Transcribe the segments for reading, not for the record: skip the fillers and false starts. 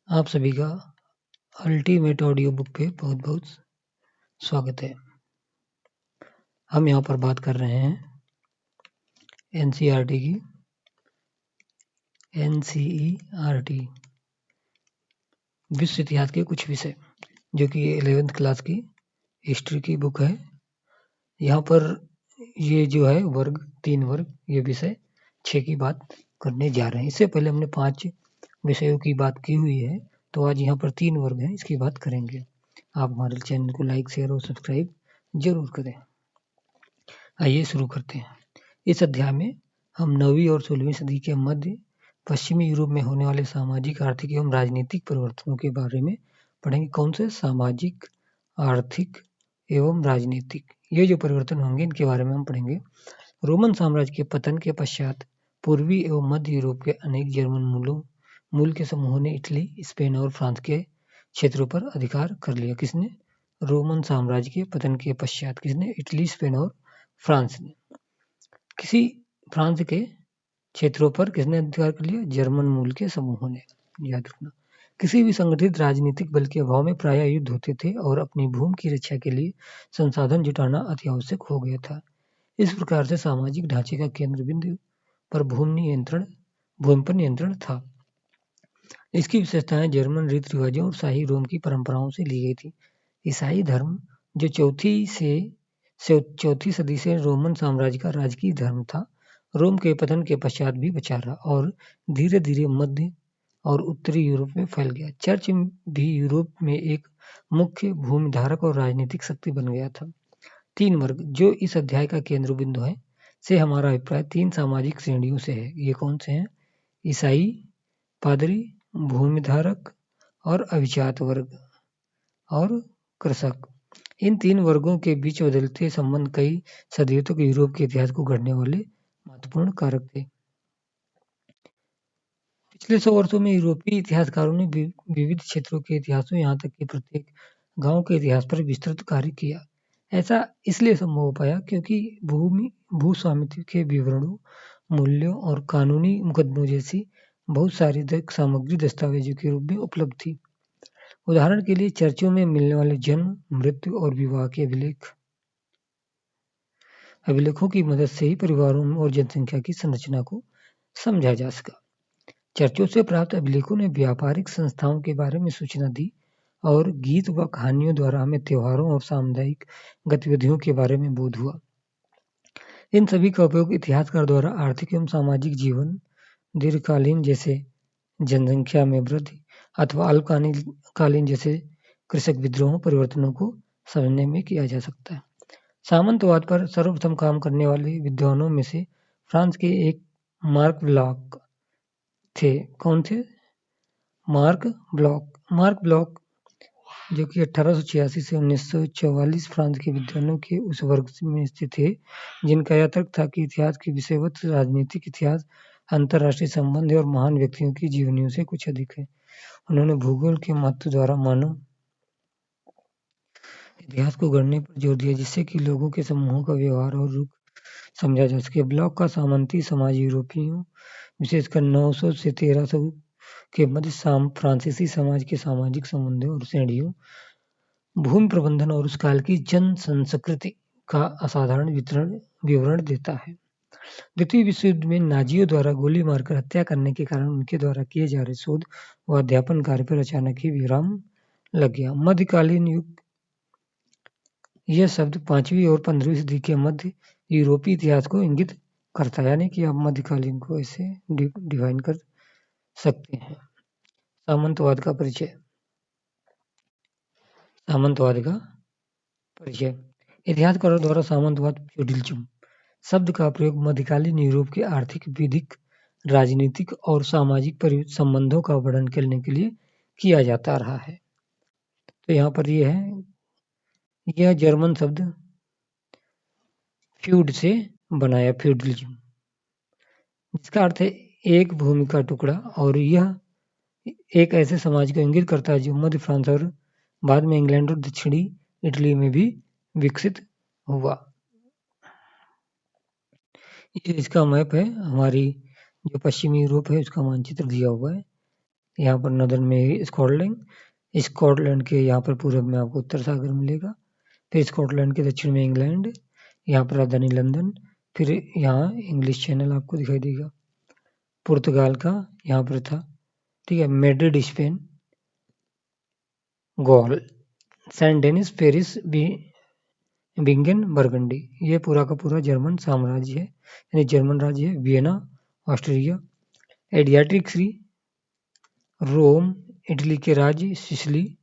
आप सभी का अल्टीमेट ऑडियो बुक पे बहुत बहुत स्वागत है। हम यहाँ पर बात कर रहे हैं एनसीईआरटी की एनसीईआरटी विश्व इतिहास के कुछ विषय, जो कि 11th क्लास की हिस्ट्री की बुक है। यहाँ पर ये जो है वर्ग 3 वर्ग, ये विषय 6 की बात करने जा रहे हैं। इससे पहले हमने 5 विषयों की बात की हुई है, तो आज यहाँ पर 3 वर्ग हैं, इसकी बात करेंगे। आप हमारे चैनल को लाइक, शेयर और सब्सक्राइब जरूर करें। आइए शुरू करते हैं। इस अध्याय में हम 9वीं और 16वीं सदी के मध्य पश्चिमी यूरोप में होने वाले सामाजिक, आर्थिक एवं राजनीतिक परिवर्तनों के बारे में पढ़ेंगे। कौन से? सामाजिक, आर्थिक एवं राजनीतिक, ये जो परिवर्तन होंगे इनके बारे में हम पढ़ेंगे। रोमन साम्राज्य के पतन के पश्चात पूर्वी एवं मध्य यूरोप के अनेक जर्मन मूल के समूहों ने इटली, स्पेन और फ्रांस के क्षेत्रों पर अधिकार कर लिया। किसने? रोमन साम्राज्य के पतन के पश्चात किसने? इटली, स्पेन और फ्रांस ने। किसी फ्रांस के क्षेत्रों पर किसने अधिकार कर लिया? जर्मन मूल के समूहों ने। याद रखना। किसी भी संगठित राजनीतिक बल के अभाव में प्रायः युद्ध होते थे और अपनी भूमि की रक्षा के लिए संसाधन जुटाना अति आवश्यक हो गया था। इस प्रकार से सामाजिक ढांचे का केंद्र बिंदु पर भूमि पर नियंत्रण था। इसकी विशेषताएं जर्मन रीति रिवाजों और शाही रोम की परंपराओं से ली गई थी। ईसाई धर्म, जो चौथी सदी से रोमन साम्राज्य का राजकीय धर्म था, रोम के पतन के पश्चात भी बचा रहा और धीरे धीरे मध्य और उत्तरी यूरोप में फैल गया। चर्च भी यूरोप में एक मुख्य भूमिधारक और राजनीतिक शक्ति बन गया था। 3 वर्ग, जो इस अध्याय का केंद्र बिंदु है, से हमारा अभिप्राय 3 सामाजिक श्रेणियों से है। ये कौन से हैं? ईसाई, पादरी, भूमिधारक और अभिजात वर्ग और कृषक। इन 3 वर्गों के बीच बदलते संबंध कई सदियों तक यूरोप के इतिहास को गढ़ने वाले महत्वपूर्ण कारक थे। पिछले 100 वर्षों में यूरोपीय इतिहासकारों ने विविध क्षेत्रों के इतिहासों, यहाँ तक कि प्रत्येक गांव के इतिहास पर विस्तृत कार्य किया। ऐसा इसलिए संभव हो पाया क्योंकि भूस्वामित्व के विवरणों, मूल्यों और कानूनी मुकदमों जैसी बहुत सारी सामग्री दस्तावेजों के रूप में उपलब्ध थी। उदाहरण के लिए चर्चों में मिलने वाले जन्म, मृत्यु और विवाह के अभिलेखों की मदद से ही परिवारों और जनसंख्या की संरचना को समझा जा सका। चर्चों से प्राप्त अभिलेखों ने व्यापारिक संस्थाओं के बारे में सूचना दी और गीत व कहानियों द्वारा हमें त्योहारों और सामुदायिक गतिविधियों के बारे में बोध हुआ। इन सभी का उपयोग इतिहासकार द्वारा आर्थिक एवं सामाजिक जीवन, दीर्घकालीन जैसे जनसंख्या में वृद्धि अथवा अल्पकालीन जैसे कृषक विद्रोह परिवर्तनों को समझने में किया जा सकता है। सामंतवाद पर सर्वप्रथम काम करने वाले विद्वानों में से फ्रांस के एक मार्क ब्लॉक थे। कौन थे? मार्क ब्लॉक, जो कि 1886 से 1944 फ्रांस के विद्वानों के उस वर्ग में स्थित थे जिनका यह तर्क था कि इतिहास के विषय-वस्तु राजनीतिक इतिहास, अंतर्राष्ट्रीय संबंध और महान व्यक्तियों की जीवनियों से कुछ अधिक है। उन्होंने भूगोल के महत्व द्वारा मानव इतिहास को गढ़ने पर जोर दिया, जिससे कि लोगों के समूहों का व्यवहार और रुख समझा जा सके। ब्लॉक का सामंती समाज यूरोपियों, विशेषकर 900 से 1300 के मध्य फ्रांसीसी समाज के सामाजिक संबंधों और श्रेणियों, भूमि प्रबंधन और उस काल की जन संस्कृति का असाधारण विवरण देता है। द्वितीय विश्व युद्ध में नाजियों द्वारा गोली मारकर हत्या करने के कारण उनके द्वारा किए जा रहे शोध व अध्यापन कार्य पर अचानक ही विराम लग गया। मध्यकालीन युग, यह शब्द 5वीं और 15वीं सदी के मध्य यूरोपीय इतिहास को इंगित करता है, यानी कि आप मध्यकालीन को ऐसे डिफाइन कर सकते हैं। सामंतवाद का परिचय। इतिहासकारों द्वारा सामंतवाद फ्यूडलिज्म शब्द का प्रयोग मध्यकालीन यूरोप के आर्थिक, विधिक, राजनीतिक और सामाजिक संबंधों का वर्णन करने के लिए किया जाता रहा है। तो यहाँ पर यह है, यह जर्मन शब्द फ्यूड से बनाया, फ्यूडलिज्म, जिसका अर्थ है एक भूमि का टुकड़ा, और यह एक ऐसे समाज को इंगित करता है जो मध्य फ्रांस और बाद में इंग्लैंड और दक्षिणी इटली में भी विकसित हुआ। ये इसका मैप है, हमारी जो पश्चिमी यूरोप है उसका मानचित्र दिया हुआ है। यहाँ पर नॉर्दर्न में स्कॉटलैंड के यहाँ पर पूर्व में आपको उत्तर सागर मिलेगा, फिर स्कॉटलैंड के दक्षिण में इंग्लैंड, यहाँ पर राजधानी लंदन, फिर यहाँ इंग्लिश चैनल आपको दिखाई देगा, पुर्तगाल का यहाँ पर था, ठीक है, Madrid Spain, Gaul, Saint Denis Paris, Bingen Burgundy, ये पूरा का पूरा जर्मन साम्राज्य है, यानी जर्मन राज्य है। वियना ऑस्ट्रिया, एडियाट्रिक सी, रोम इटली के राज्य, सिसिली,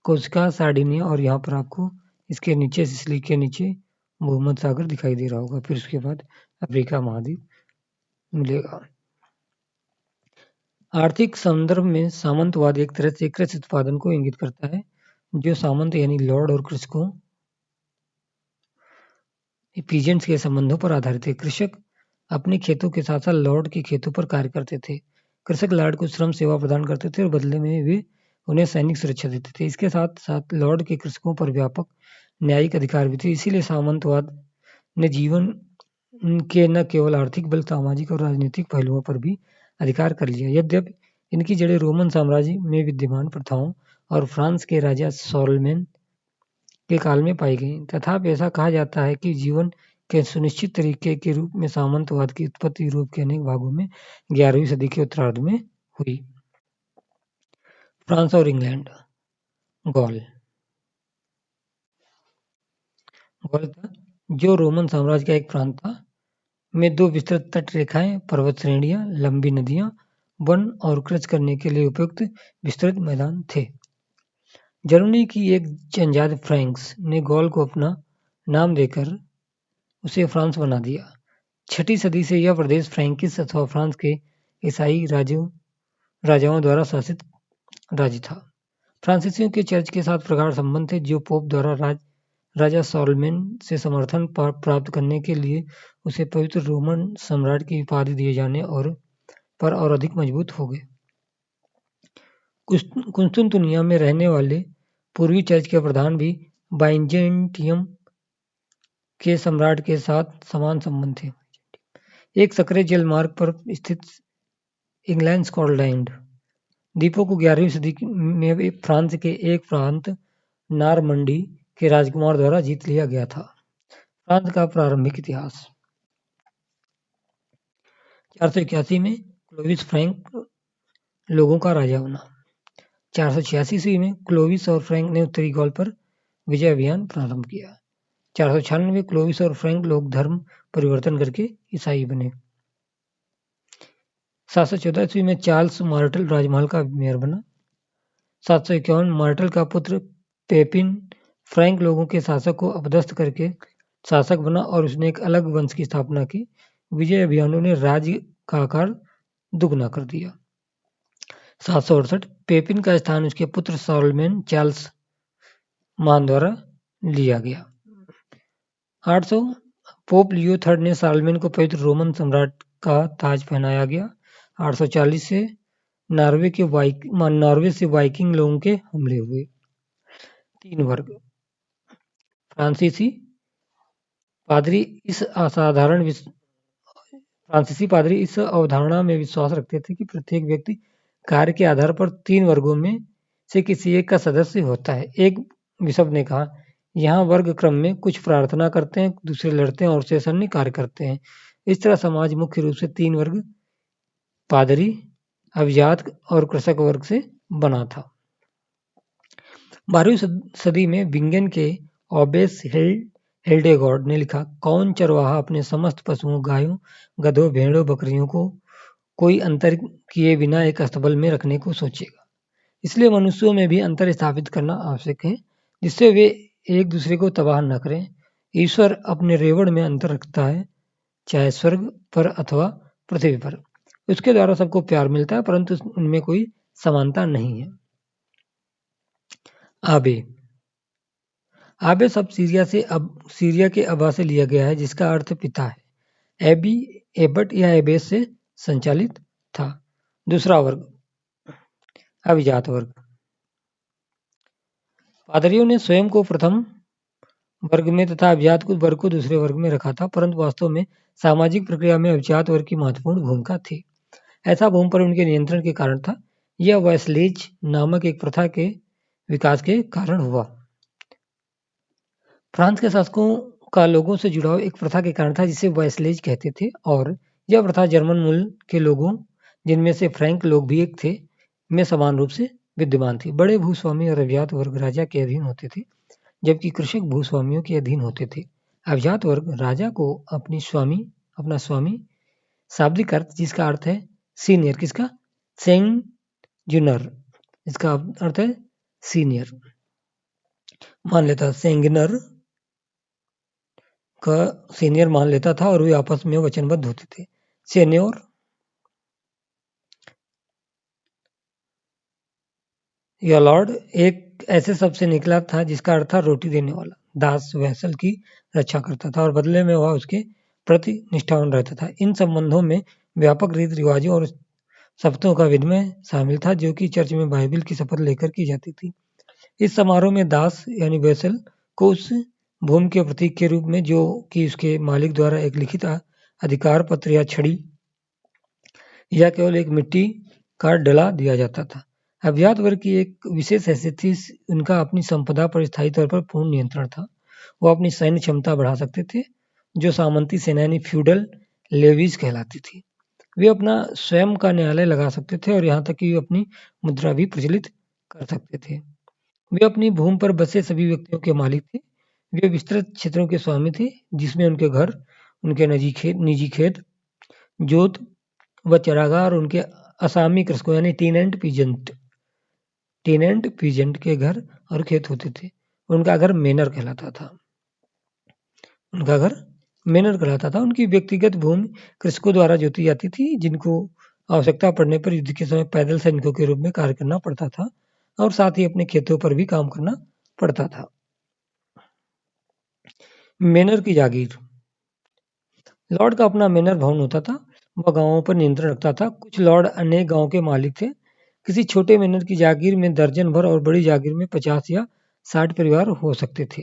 कोस्का सार्डिनिया, और यहाँ पर आपको इसके नीचे सिसिली के नीचे भूमध्य सागर दिखाई दे रहा होगा। फिर उसके बाद अफ्रीका महाद्वीप मिलेगा। आर्थिक संदर्भ में सामंतवाद एक तरह से कृषि उत्पादन को इंगित करता है, जो सामंत यानी लॉर्ड और कृषकों पीजेंट्स के संबंधों पर आधारित है। कृषक अपने खेतों के साथ साथ लॉर्ड के खेतों पर कार्य करते थे। कृषक लॉर्ड को श्रम सेवा प्रदान करते थे और बदले में वे उन्हें सैनिक सुरक्षा देते थे। इसके साथ साथ लॉर्ड के कृषकों पर व्यापक न्यायिक अधिकार भी थे। इसीलिए सामंतवाद ने जीवन के न केवल आर्थिक बल्कि सामाजिक और राजनीतिक पहलुओं पर भी अधिकार कर लिया। यद्यपि इनकी जड़ें रोमन साम्राज्य में विद्यमान प्रथाओं और फ्रांस के राजा शॉर्लेमेन के काल में पाई गई, तथापि ऐसा कहा जाता है कि जीवन के सुनिश्चित तरीके के रूप में सामंतवाद की उत्पत्ति यूरोप के अनेक भागों में 11वीं सदी के उत्तरार्ध में हुई। फ्रांस और इंग्लैंड। गॉल था जो रोमन साम्राज्य का एक प्रांत था, में दो विस्तृत तट रेखाएं, पर्वत श्रेणियां, लंबी नदियां, वन और कृषि करने के लिए उपयुक्त विस्तृत मैदान थे। जर्मनी की एक जनजाति फ्रैंक्स ने गॉल को अपना नाम देकर उसे फ्रांस बना दिया। 6वीं सदी से यह प्रदेश फ्रैंकिश अथवा फ्रांस के ईसाई राजाओं द्वारा शासित राज्य था। फ्रांसीसियों के चर्च के साथ प्रगाढ़ संबंध थे, जो पोप द्वारा राजा शॉर्लेमेन से समर्थन प्राप्त करने के लिए उसे पवित्र रोमन सम्राट की उपाधि दिए जाने पर और अधिक मजबूत हो गए। कुस्तुनतुनिया में रहने वाले पूर्वी चर्च के प्रधान भी बाइजेंटियम के सम्राट के साथ समान संबंध थे। एक सक्रिय जल मार्ग पर स्थित इंग्लैंड स्कॉटलैंड द्वीपों को 11वीं सदी में फ्रांस के एक प्रांत नारमंडी के राजकुमार द्वारा जीत लिया गया था। फ्रांस का प्रारंभिक इतिहास। 481 में क्लोविस फ्रैंक लोगों का राजा बना। 486 ईस्वी में क्लोविस और फ्रैंक ने उत्तरी गॉल पर विजय अभियान प्रारंभ किया। 496 में क्लोविस और फ्रैंक लोग धर्म परिवर्तन करके ईसाई बने। 714 ईस्वी में चार्ल्स मार्टल राजमहल का मेयर बना। 751 मार्टल का पुत्र पेपिन फ्रैंक लोगों के शासक को अपदस्थ करके शासक बना और उसने एक अलग वंश की स्थापना की। विजय अभियानों ने राज्य का आकार दुगना कर दिया। 768 पेपिन का स्थान उसके पुत्र शॉर्लेमेन चार्ल्स मान द्वारा लिया गया। 800 पोप लियो III ने शॉर्लेमेन को पवित्र रोमन सम्राट का ताज पहनाया गया। 840 से नॉर्वे से वाइकिंग लोगों के हमले हुए। 3 वर्ग। फ्रांसीसी पादरी इस अवधारणा में विश्वास रखते थे कि प्रत्येक व्यक्ति कार्य के आधार पर 3 वर्गों में से किसी एक का सदस्य होता है। एक बिशप ने कहा, यहाँ वर्ग क्रम में कुछ प्रार्थना करते हैं, दूसरे लड़ते हैं और शेष अन्य कार्य करते हैं। इस तरह समाज मुख्य रूप से 3 वर्ग, पादरी, अभिजात और कृषक वर्ग से बना था। 12वीं सदी में बिंगन के ओबेस हिल्डेगॉर्ड ने लिखा, कौन चरवाहा अपने समस्त पशुओं, गायों, गधों, भेड़ों, बकरियों को कोई अंतर किए बिना एक अस्तबल में रखने को सोचेगा। इसलिए मनुष्यों में भी अंतर स्थापित करना आवश्यक है, जिससे वे एक दूसरे को तबाह न करें। ईश्वर अपने रेवड़ में अंतर रखता है, चाहे स्वर्ग पर अथवा पृथ्वी पर। उसके द्वारा सबको प्यार मिलता है, परंतु उनमें कोई समानता नहीं है। आबे शब्द सीरिया के अबा से लिया गया है, जिसका अर्थ पिता है। एबी एबट या एबेस से संचालित था। दूसरा वर्ग, अभिजात वर्ग। पादरियों ने स्वयं को प्रथम वर्ग में तथा अभिजात वर्ग को दूसरे वर्ग में रखा था, परंतु वास्तव में सामाजिक प्रक्रिया में अभिजात वर्ग की महत्वपूर्ण भूमिका थी। ऐसा भूमि पर उनके नियंत्रण के कारण था। यह वैसलेज नामक एक प्रथा के विकास के कारण हुआ। फ्रांस के शासकों का लोगों से जुड़ाव एक प्रथा के कारण था जिसे वैसलेज कहते थे, और यह प्रथा जर्मन मूल के लोगों, जिनमें से फ्रैंक लोग भी एक थे, में समान रूप से विद्यमान थी। बड़े भूस्वामी और अभिजात वर्ग राजा के अधीन होते थे, जबकि कृषक भूस्वामियों के अधीन होते थे। अभिजात वर्ग राजा को अपना स्वामी, शाब्दिक अर्थ जिसका अर्थ है सीनियर, किसका? सेंगजुनर, इसका अर्थ है सीनियर, मान लेता। सेंगनर का सीनियर मान लेता था और वे आपस में वचनबद्ध होते थे। सेन्योर या लॉर्ड एक ऐसे शब्द से निकला था जिसका अर्थ था रोटी देने वाला। दास वैसल की रक्षा करता था और बदले में वह उसके प्रति निष्ठावान रहता था। इन संबंधों में व्यापक रीति रिवाजों और शब्दों का विनिमय शामिल था, जो कि चर्च में बाइबिल की शपथ लेकर की जाती थी। इस समारोह में दास यानी वैसल को उस भूमि के प्रतीक के रूप में, जो कि उसके मालिक द्वारा एक लिखित अधिकार पत्र या छड़ी या केवल एक मिट्टी का डला दिया जाता था। अभिजात वर्ग की एक विशेष हैसियत थी, उनका अपनी संपदा पर स्थायी तौर पर पूर्ण नियंत्रण था। वो अपनी सैन्य क्षमता बढ़ा सकते थे, जो सामंती सेना यानी फ्यूडल लेवीज कहलाती थी। वे अपना स्वयं का न्यायालय लगा सकते थे और यहाँ तक कि वे अपनी मुद्रा भी प्रचलित कर सकते थे। वे अपनी भूमि पर बसे सभी व्यक्तियों के मालिक थे। वे विस्तृत क्षेत्रों के स्वामी थे, जिसमें उनके घर, उनके निजी खेत, जोत व चरागाह और उनके असामी कृषकों यानी टेनेंट पीजेंट के घर और खेत होते थे। उनका घर मेनर कहलाता था। उनकी व्यक्तिगत भूमि कृषकों द्वारा जोती जाती थी, जिनको आवश्यकता पड़ने पर युद्ध के समय पैदल सैनिकों के रूप में कार्य करना पड़ता था और साथ ही अपने खेतों पर भी काम करना पड़ता था। मेनर की जागीर। लॉर्ड का अपना मेनर भवन होता था। वह गांवों पर नियंत्रण रखता था। कुछ लॉर्ड अनेक गांवों के मालिक थे। किसी छोटे मेनर की जागीर में दर्जन भर और बड़ी जागीर में 50 या 60 परिवार हो सकते थे।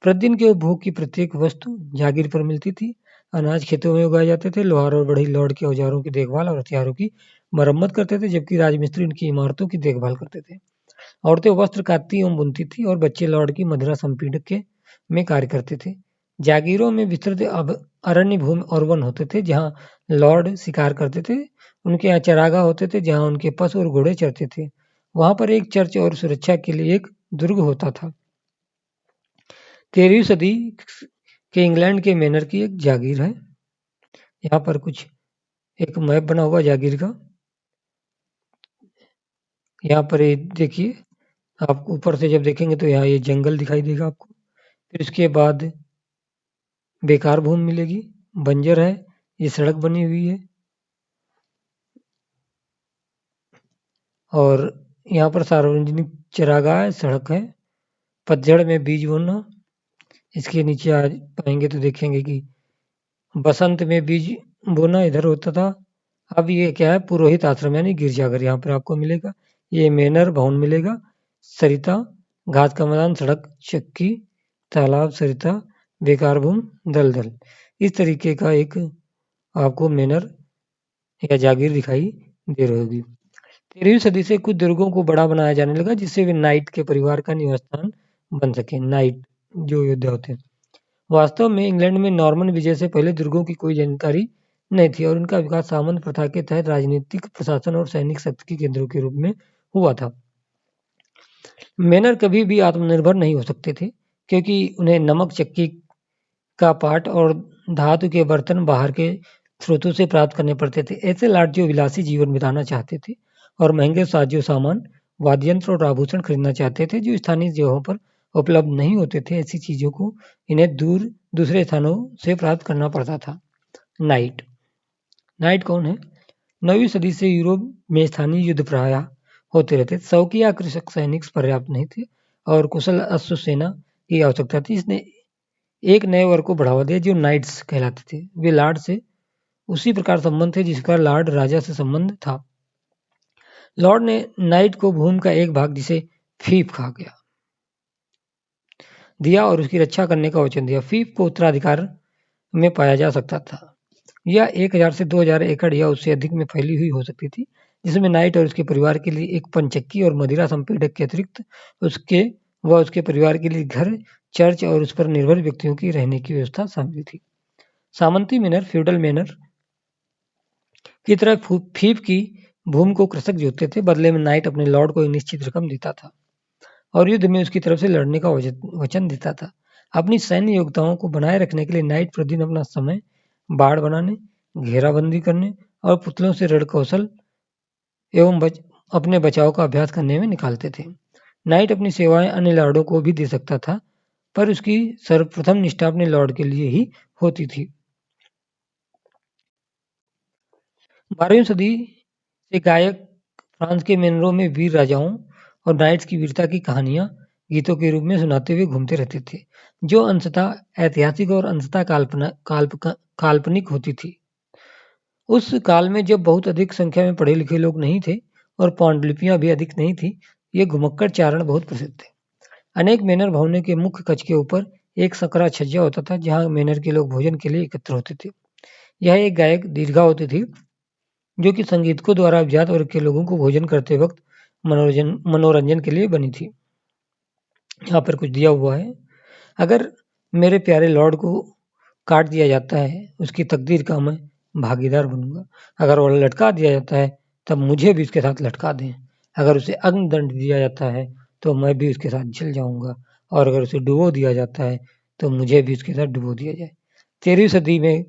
प्रतिदिन के उपभोग की प्रत्येक वस्तु जागीर पर मिलती थी। अनाज खेतों में उगाए जाते थे। लोहार और बढ़ई लॉर्ड के औजारों की देखभाल और हथियारों की मरम्मत करते थे, जबकि राजमिस्त्री उनकी इमारतों की देखभाल करते थे। औरतें वस्त्र काटती एवं बुनती थी और बच्चे लॉर्ड की मदिरा संपीड़क में कार्य करते थे। जागीरों में विस्तृत अरण्य भूमि और वन होते थे, जहाँ लॉर्ड शिकार करते थे। उनके यहाँ चरागाह होते थे, जहाँ उनके पशु और घोड़े चरते थे। वहां पर एक चर्च और सुरक्षा के लिए एक दुर्ग होता था। 13वीं सदी के इंग्लैंड के मेनर की एक जागीर है। यहाँ पर कुछ एक मैप बना हुआ जागीर का। यहाँ पर ये देखिए, आप ऊपर से जब देखेंगे तो यहाँ ये जंगल दिखाई देगा आपको। फिर इसके बाद बेकार भूमि मिलेगी, बंजर है, ये सड़क बनी हुई है और यहाँ पर सार्वजनिक चरागाह है, सड़क है। पतझड़ में बीज बोना। इसके नीचे आ पाएंगे तो देखेंगे कि बसंत में बीज बोना इधर होता था। अब ये क्या है? पुरोहित आश्रम यानी गिरजाघर यहाँ पर आपको मिलेगा। ये मेनर भवन मिलेगा। सरिता, घास का मैदान, सड़क, चक्की, तालाब, सरिता, बेकार भूमि, दलदल। इस तरीके का एक आपको मेनर या जागीर दिखाई दे रही होगी। 13वीं सदी से कुछ दुर्गों को बड़ा बनाया जाने लगा, जिससे वे नाइट के परिवार का निवास स्थान बन सके। नाइट जो योद्धा होते हैं। वास्तव में इंग्लैंड में नॉर्मन विजय से पहले दुर्गों की कोई जानकारी नहीं थी और उनका विकास सामंत प्रथा के तहत राजनीतिक, प्रशासन और सैनिक शक्ति के केंद्रों के रूप में हुआ था। मेनर कभी भी आत्मनिर्भर नहीं हो सकते थे, क्योंकि उन्हें नमक, चक्की का पाट और धातु के बर्तन बाहर के स्रोतों से प्राप्त करने पड़ते थे। ऐसे लॉर्ड जो विलासी जीवन बिताना चाहते थे और महंगे साजो सामान, वाद्य यंत्र और आभूषण खरीदना चाहते थे जो स्थानीय जगहों पर उपलब्ध नहीं होते थे, ऐसी चीजों को इन्हें दूसरे स्थानों से प्राप्त करना पड़ता था। नाइट कौन है? 9वीं सदी से यूरोप में स्थानीय युद्ध प्रायः होते रहते। शौकिया कृषक सैनिक पर्याप्त नहीं थे और कुशल अश्व सेना की आवश्यकता थी। इसने एक नए वर्ग को बढ़ावा दिया जो नाइट्स कहलाते थे। वे लॉर्ड से उसी प्रकार संबंध थे जिसका लॉर्ड राजा से संबंध था। लॉर्ड ने नाइट को भूमि का एक भाग, जिसे फीफ कहा गया, दिया और उसकी रक्षा करने का वचन दिया। फीफ को उत्तराधिकार में पाया जा सकता था। यह 1000 से 2000 एकड़ या उससे अधिक में फैली हुई हो सकती थी, जिसमें नाइट और उसके परिवार के लिए एक पंचक्की और मदिरा संपीड़क के अतिरिक्त उसके परिवार के लिए घर, चर्च और उस पर निर्भर व्यक्तियों की रहने की व्यवस्था शामिल थी। सामंती मैनर फ्यूडल मैनर की तरह फीफ की भूमि को कृषक जोतते थे। बदले में नाइट अपने लॉर्ड को एक निश्चित रकम देता था और युद्ध में उसकी तरफ से लड़ने का वचन देता था। अपनी सैन्य योग्यताओं को बनाए रखने के लिए नाइट प्रतिदिन अपना समय बाड़ बनाने, घेराबंदी करने और पुतलों से रण कौशल एवं अपने बचाव का अभ्यास करने में निकालते थे। नाइट अपनी सेवाएं अन्य लॉर्डों को भी दे सकता था, पर उसकी सर्वप्रथम निष्ठा अपने लॉर्ड के लिए ही होती थी। 12वीं सदी से गायक फ्रांस के मेनरों में वीर राजाओं और नाइट्स की वीरता की कहानियां गीतों के रूप में सुनाते हुए घूमते रहते थे, जो अंशतः ऐतिहासिक और अंशतः काल्पनिक होती थी। उस काल में जब बहुत अधिक संख्या में पढ़े लिखे लोग नहीं थे और पांडुलिपियां भी अधिक नहीं थी, ये घुमक्कड़ चारण बहुत प्रसिद्ध थे। अनेक मैनर भवनों के मुख्य कक्ष के ऊपर एक सकरा छज्जा होता था, जहां मैनर के लोग भोजन के लिए एकत्र होते थे। यह एक गायक दीर्घा होती थी, जो कि संगीतकों द्वारा अभिजात वर्ग के लोगों को भोजन करते वक्त मनोरंजन के लिए बनी थी। यहाँ पर कुछ दिया हुआ है। अगर मेरे प्यारे लॉर्ड को काट दिया जाता है, उसकी तकदीर का मैं भागीदार बनूंगा। अगर वो लटका दिया जाता है, तब मुझे भी उसके साथ लटका दें। अगर उसे अग्निदंड दिया जाता है, तो मैं भी उसके साथ जल जाऊंगा। और अगर उसे डुबो दिया जाता है, तो मुझे भी उसके साथ डुबो दिया जाए। 13वीं सदी में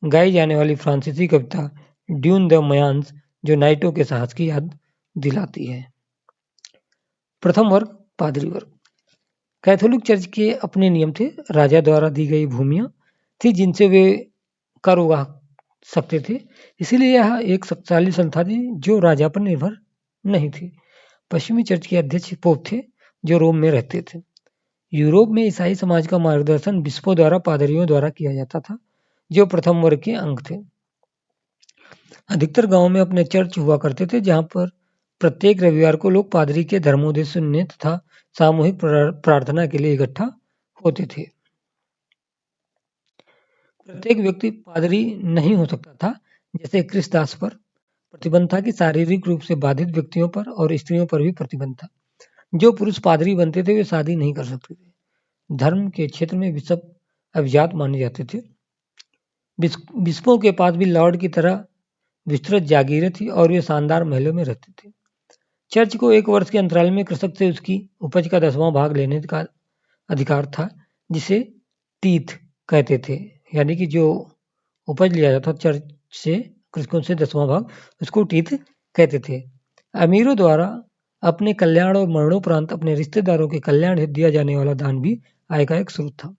गाई जाने वाली फ्रांसीसी कविता ड्यून द मयान्स, जो नाइटों के साहस की याद दिलाती है। प्रथम वर्ग, पादरी वर्ग। कैथोलिक चर्च के अपने नियम थे। राजा द्वारा दी गई भूमियां थी जिनसे वे कर उगा सकते थे, इसीलिए यह एक शक्तिशाली संस्था थी जो राजा पर निर्भर नहीं थी। पश्चिमी चर्च के अध्यक्ष पोप थे, जो रोम में रहते थे। यूरोप में ईसाई समाज का मार्गदर्शन बिशपों द्वारा पादरियों द्वारा किया जाता था, जो प्रथम वर्ग के अंग थे। अधिकतर गांवों में अपने चर्च हुआ करते थे, जहां पर प्रत्येक रविवार को लोग पादरी के धर्मोपदेश सुनने तथा सामूहिक प्रार्थना के लिए इकट्ठा होते थे। प्रत्येक व्यक्ति पादरी नहीं हो सकता था, जैसे क्रिसदास पर प्रतिबंध था कि शारीरिक रूप से बाधित व्यक्तियों पर और स्त्रियों पर भी प्रतिबंध था। जो पुरुष पादरी बनते थे वे शादी नहीं कर सकते थे। धर्म के क्षेत्र में बिशप अभिजात माने जाते थे। बिशपों के पास भी लॉर्ड की तरह विस्तृत जागीरें थी और वे शानदार महलों में रहते थे। चर्च को एक वर्ष के अंतराल में कृषक से उसकी उपज का 10वां भाग लेने का अधिकार था, जिसे टीथ कहते थे। यानी कि जो उपज लिया जाता चर्च से कृषकों से 10वां भाग, उसको टीथ कहते थे। अमीरों द्वारा अपने कल्याण और मरणोपरांत अपने रिश्तेदारों के कल्याण हेतु दिया जाने वाला दान भी आय का एक स्रोत था।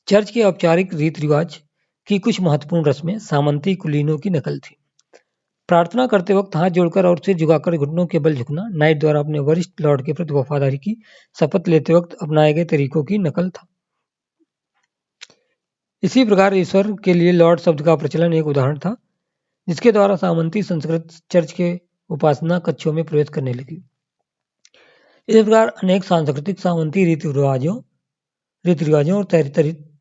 चर्च के औपचारिक रीति रिवाज की कुछ महत्वपूर्ण रस्में सामंती कुलीनों की नकल थी। प्रार्थना करते वक्त हाथ जोड़कर और सिर झुकाकर घुटनों के बल झुकना नाइट द्वारा अपने वरिष्ठ लॉर्ड के प्रति वफादारी की शपथ लेते वक्त अपनाए गए तरीकों की नकल था। इसी प्रकार ईश्वर के लिए लॉर्ड शब्द का प्रचलन एक उदाहरण था, जिसके द्वारा सामंती संस्कृत चर्च के उपासना कक्षों में प्रवेश करने लगी। इस प्रकार अनेक सांस्कृतिक सामंती रीति रिवाजों और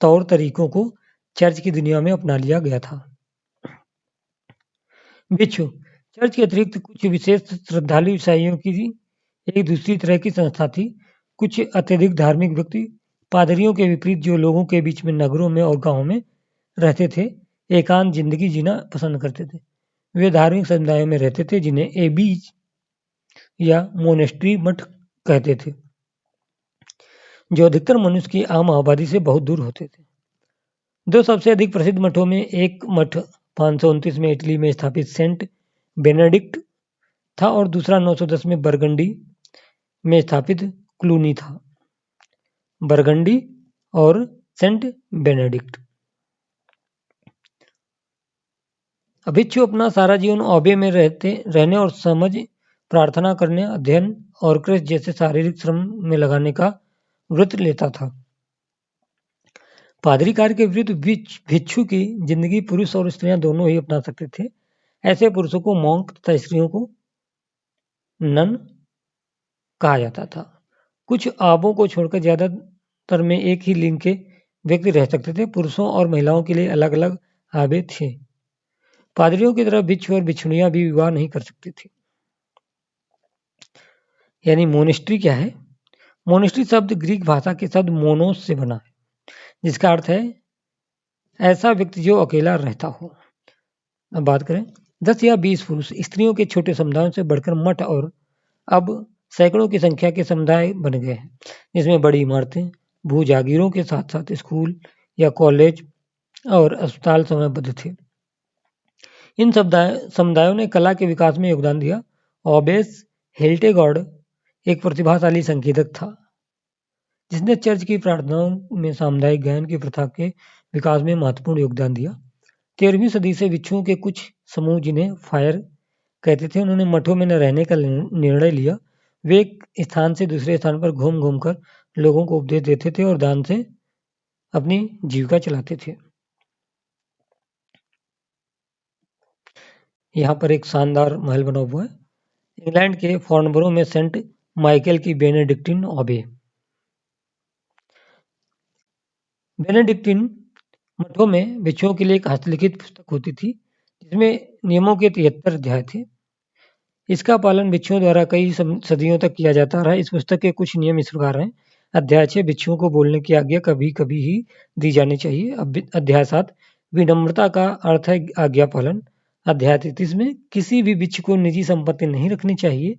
तौर तरीकों को चर्च की दुनिया में अपना लिया गया था। बिच्छू चर्च के अतिरिक्त कुछ विशेष श्रद्धालु ईसाइयों की एक दूसरी तरह की संस्था थी। कुछ अत्यधिक धार्मिक व्यक्ति पादरियों के विपरीत, जो लोगों के बीच में नगरों में और गांवों में रहते थे, एकांत जिंदगी जीना पसंद करते थे। वे धार्मिक समुदायों में रहते थे, जिन्हें एबीज या मोनेस्ट्री मठ कहते थे, जो अधिकतर मनुष्य की आम आबादी से बहुत दूर होते थे। दो सबसे अधिक प्रसिद्ध मठों में एक मठ 529 में इटली में स्थापित सेंट बेनेडिक्ट था और दूसरा 910 में बरगंडी में स्थापित क्लूनी था। बरगंडी और सेंट बेनेडिक्ट। भिक्षु अपना सारा जीवन औबे में रहने और समझ, प्रार्थना करने, अध्ययन और कृषि जैसे शारीरिक श्रम में लगाने का व्रत लेता था। पादरी कार्य के विरुद्ध भिक्षु की जिंदगी पुरुष और स्त्रियां दोनों ही अपना सकते थे। ऐसे पुरुषों को मॉन्क तथा स्त्रियों को नन कहा जाता था। कुछ आबों को छोड़कर ज्यादातर में एक ही लिंग के व्यक्ति रह सकते थे। पुरुषों और महिलाओं के लिए अलग अलग आबे थे। पादरियों की तरह भिक्षु और भिक्षुणियां भी विवाह नहीं कर सकती थी। यानी मोनेस्ट्री क्या है? मोनेस्ट्री शब्द ग्रीक भाषा के शब्द मोनोस से बना है, जिसका अर्थ है ऐसा व्यक्ति जो अकेला रहता हो। अब बात करें 10 या 20 पुरुष स्त्रियों के छोटे समुदायों से बढ़कर मठ और अब सैकड़ों की संख्या के समुदाय बन गए हैं, जिसमें बड़ी इमारतें, भू जागीरों के साथ साथ स्कूल या कॉलेज और अस्पताल समयबद्ध थे। इन समुदायों ने कला के विकास में योगदान दिया। ओबेस हिल्टेगॉर्ड एक प्रतिभाशाली संगीतक था, जिसने चर्च की प्रार्थनाओं में सामुदायिक गायन की प्रथा के विकास में महत्वपूर्ण योगदान दिया। 13वीं सदी से भिक्षुओं के कुछ समूह, जिन्हें फायर कहते थे, उन्होंने मठों में न रहने का निर्णय लिया। वे एक स्थान से दूसरे स्थान पर घूम घूम कर लोगों को उपदेश देते थे और दान से अपनी जीविका चलाते थे। यहाँ पर एक शानदार महल बना हुआ है, इंग्लैंड के फॉर्नबरो में सेंट माइकल की बेनेडिक्टिन ऑबे। बेनेडिक्टिन मठों में भिक्षुओं के लिए एक हस्तलिखित पुस्तक होती थी, जिसमें नियमों के 73 अध्याय थे। इसका पालन भिक्षुओं द्वारा कई सदियों तक किया जाता रहा। इस पुस्तक के कुछ नियम इस प्रकार हैं। अध्याय 6 भिक्षुओं को बोलने की आज्ञा कभी कभी ही दी जानी चाहिए। अध्याय 7 विनम्रता का अर्थ है आज्ञा पालन। अध्याय 33 में किसी भी भिक्षु को निजी संपत्ति नहीं रखनी चाहिए।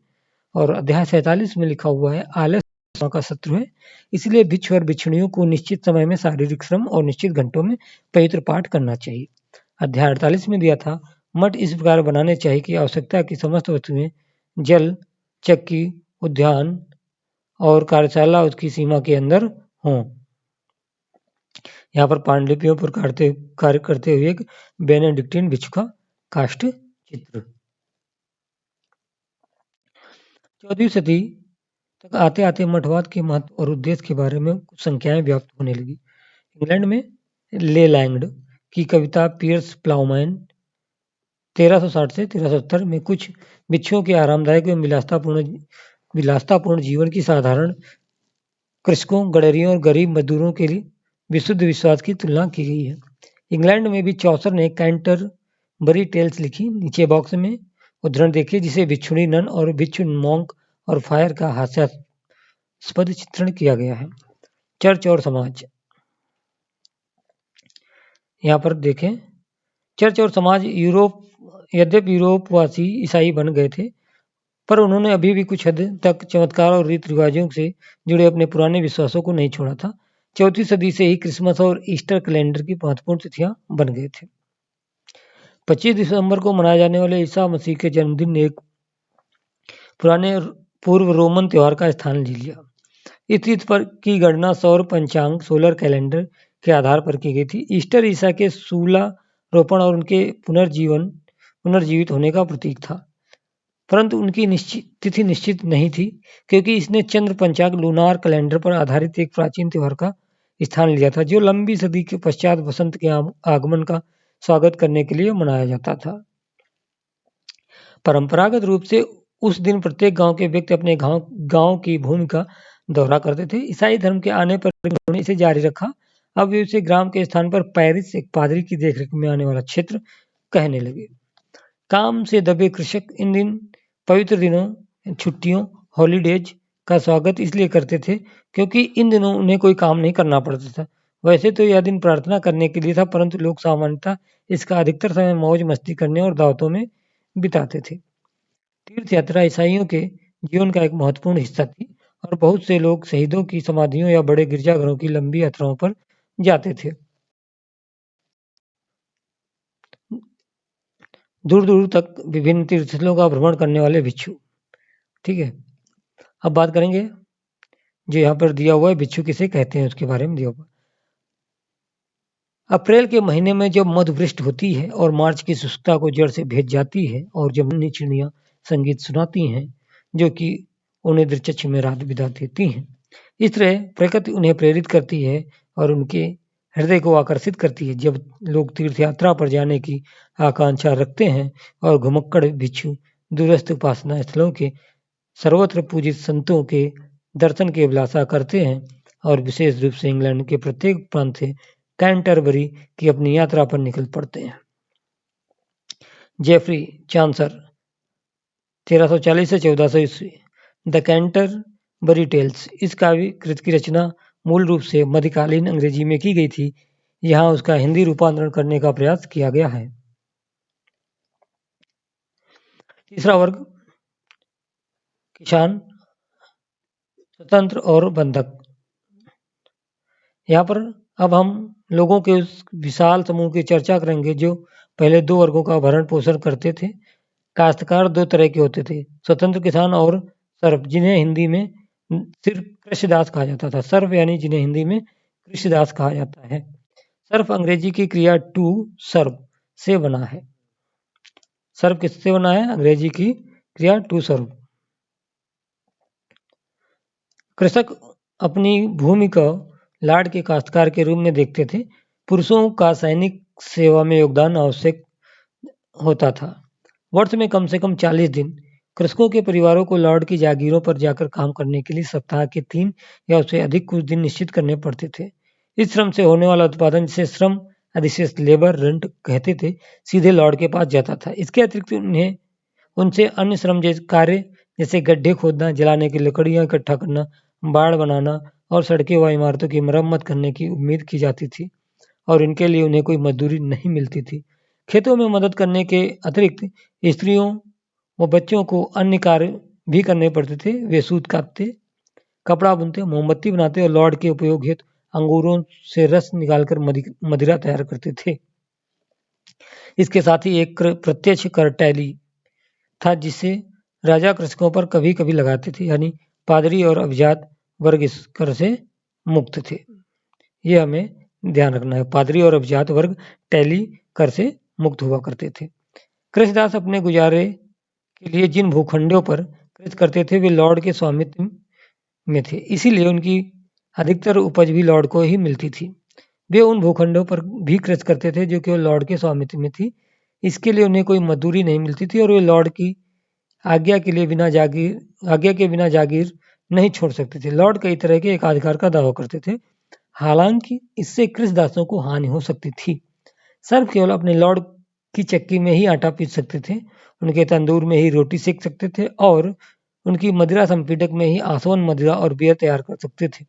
और अध्याय 47 में लिखा हुआ है आलस्य का शत्रु है, इसलिए भिक्षु और भिक्षुणियों को निश्चित समय में शारीरिक श्रम और निश्चित घंटों में पवित्र पाठ करना चाहिए। अध्याय 48 में दिया था मठ इस प्रकार बनाने चाहिए कि आवश्यकता की समस्त वस्तुएं जल, चक्की, उद्यान और कार्यशाला उसकी सीमा के अंदर हों। यहाँ पर पांडुलिपियों पर कार्य करते हुए एक बेनेडिक्टिन भिक्षु का काष्ठ चित्र। 14वीं सदी तक आते आते मठवाद के महत्व और उद्देश्य के बारे में कुछ संख्याएं व्याप्त होने लगी। इंग्लैंड में लेलैंड की कविता पियर्स प्लाउमैन 1360 से 1370 में कुछ भिक्षुओं के आरामदायक एवं विलासतापूर्ण जीवन की साधारण कृषकों, गडरियों और गरीब मजदूरों के लिए विशुद्ध विश्वास की तुलना की गई है। इंग्लैंड में भी चौसर ने कैंटरबरी टेल्स लिखी। नीचे बॉक्स में उद्धरण देखिए, जिसे भिक्षुणी नन और भिक्षु मॉन्क और फायर का हास्यास्पद चित्रण किया गया है। चर्च और समाज। यहाँ पर देखें, चर्च और समाज यद्यपि यूरोपवासी ईसाई बन गए थे, पर उन्होंने अभी भी कुछ हद तक चमत्कार और रीति रिवाजों से जुड़े अपने पुराने विश्वासों को नहीं छोड़ा था। 4वीं सदी से ही क्रिसमस और ईस्टर कैलेंडर की महत्वपूर्ण तिथियां बन गए थे। 25 दिसंबर को मनाए जाने वाले ईसा मसीह के जन्मदिन ने एक पुराने पूर्व रोमन त्योहार का स्थान ले लिया। इस तिथि पर की गणना सौर पंचांग सोलर कैलेंडर के आधार पर की गई थी। ईस्टर ईसा के सूलारोपण और उनके पुनर्जीवित होने का प्रतीक था, परंतु उनकी तिथि निश्चित नहीं थी, क्योंकि इसने चंद्र पंचांग लूनार कैलेंडर पर आधारित एक प्राचीन त्योहार का स्थान लिया था, जो लंबी सदी के पश्चात वसंत के आगमन का स्वागत करने के लिए मनाया जाता था। परंपरागत रूप से उस दिन प्रत्येक गांव के व्यक्ति अपने गांव की भूमि का दौरा करते थे। ईसाई धर्म के आने पर उन्होंने इसे जारी रखा। अब वे उसे ग्राम के स्थान पर पैरिश, एक पादरी की देखरेख में आने वाला क्षेत्र, कहने लगे। काम से दबे कृषक इन दिन पवित्र दिनों, छुट्टियों, हॉलीडेज का स्वागत इसलिए करते थे क्योंकि इन दिनों उन्हें कोई काम नहीं करना पड़ता था। वैसे तो यह दिन प्रार्थना करने के लिए था, परंतु लोग सामान्यतः इसका अधिकतर समय मौज मस्ती करने और दावतों में बिताते थे। तीर्थ यात्रा ईसाइयों के जीवन का एक महत्वपूर्ण हिस्सा थी और बहुत से लोग शहीदों की समाधियों या बड़े गिरजाघरों की लंबी यात्राओं पर जाते थे। दूर दूर तक विभिन्न तीर्थस्थलों का भ्रमण करने वाले भिक्षु। ठीक है, अब बात करेंगे जो यहाँ पर दिया हुआ है भिक्षु किसे कहते हैं उसके बारे में दिया हुआ। अप्रैल के महीने में जब मधुवृष्टि होती है और मार्च की शुष्कता को जड़ से भेज जाती है और जब नन्ही चिड़ियां संगीत सुनाती हैं जो कि उन्हें दिलचस्प में रात बिता देती हैं, इस तरह प्रकृति उन्हें प्रेरित करती है और उनके हृदय को आकर्षित करती है। जब लोग तीर्थ यात्रा पर जाने की आकांक्षा रखते हैं और घुमक्कड़ भिक्षु दूरस्थ उपासना स्थलों के सर्वत्र पूजित संतों के दर्शन की अभिलाषा करते हैं और विशेष रूप से इंग्लैंड के प्रत्येक प्रांत से कैंटरबरी की अपनी यात्रा पर निकल पड़ते हैं। जेफरी चांसर 1340 से 1400 ईस्वी। द कैंटरबरी टेल्स, इस काव्य कृत की रचना मूल रूप से मध्यकालीन अंग्रेजी में की गई थी। यहाँ उसका हिंदी रूपांतरण करने का प्रयास किया गया है। तीसरा वर्ग किसान, स्वतंत्र और बंधक। यहाँ पर अब हम लोगों के उस विशाल समूह की चर्चा करेंगे जो पहले दो वर्गों का भरण पोषण करते थे। काश्तकार दो तरह के होते थे, स्वतंत्र किसान और सर्फ, जिन्हें हिंदी में सिर्फ कृषिदास कहा जाता था। सर्फ यानी जिन्हें हिंदी में कृषिदास कहा जाता है। सर्फ अंग्रेजी की क्रिया टू सर्व से बना है। सर्फ किससे बना है? अंग्रेजी की क्रिया टू सर्व। कृषक अपनी भूमि को लाड़ के काश्तकार के रूप में देखते थे। पुरुषों का सैनिक सेवा में योगदान आवश्यक होता था। वर्ष में कम से कम 40 दिन कृषकों के परिवारों को लॉर्ड की जागीरों पर जाकर काम करने के लिए सप्ताह के 3 या उससे अधिक कुछ दिन निश्चित करने पड़ते थे। इस श्रम से होने वाला उत्पादन, जिसे श्रम अधिशेष लेबर रेंट कहते थे, सीधे लॉर्ड के पास जाता था। इसके अतिरिक्त उन्हें उनसे अन्य श्रम जैसे कार्य, जैसे गड्ढे खोदना, जलाने की लकड़ियां इकट्ठा करना, बाड़ बनाना और सड़कें व इमारतों की मरम्मत करने की उम्मीद की जाती थी, और इनके लिए उन्हें कोई मजदूरी नहीं मिलती थी। खेतों में मदद करने के अतिरिक्त स्त्रियों व बच्चों को अन्य कार्य भी करने पड़ते थे। वे सूत काटते, कपड़ा बुनते, मोमबत्ती बनाते और लॉर्ड के उपयोग हेतु अंगूरों से रस निकालकर मदिरा तैयार करते थे। इसके साथ ही एक प्रत्यक्ष कर टैली था, जिसे राजा कृषकों पर कभी कभी लगाते थे, यानी पादरी और अभिजात वर्ग इस कर से मुक्त थे। ये हमें ध्यान रखना है। पादरी और अभिजात वर्ग टैली कर से मुक्त हुआ करते थे। कृषिदास अपने गुजारे के लिए जिन भूखंडों पर कृषि करते थे वे लॉर्ड के स्वामित्व में थे, इसीलिए उनकी अधिकतर उपज भी लॉर्ड को ही मिलती थी। वे उन भूखंडों पर भी कृषि करते थे जो केवल लॉर्ड के स्वामित्व में थी। इसके लिए उन्हें कोई मजदूरी नहीं मिलती थी और वे लॉर्ड की आज्ञा के बिना जागीर नहीं छोड़ सकते थे। लॉर्ड कई तरह के एकाधिकार का दावा करते थे, हालांकि इससे कृषिदासों को हानि हो सकती थी। सर्फ केवल अपने लॉर्ड की चक्की में ही आटा पीस सकते थे, उनके तंदूर में ही रोटी सेक सकते थे और उनकी मदिरा संपीडक में ही आसवन मदिरा और बियर तैयार कर सकते थे।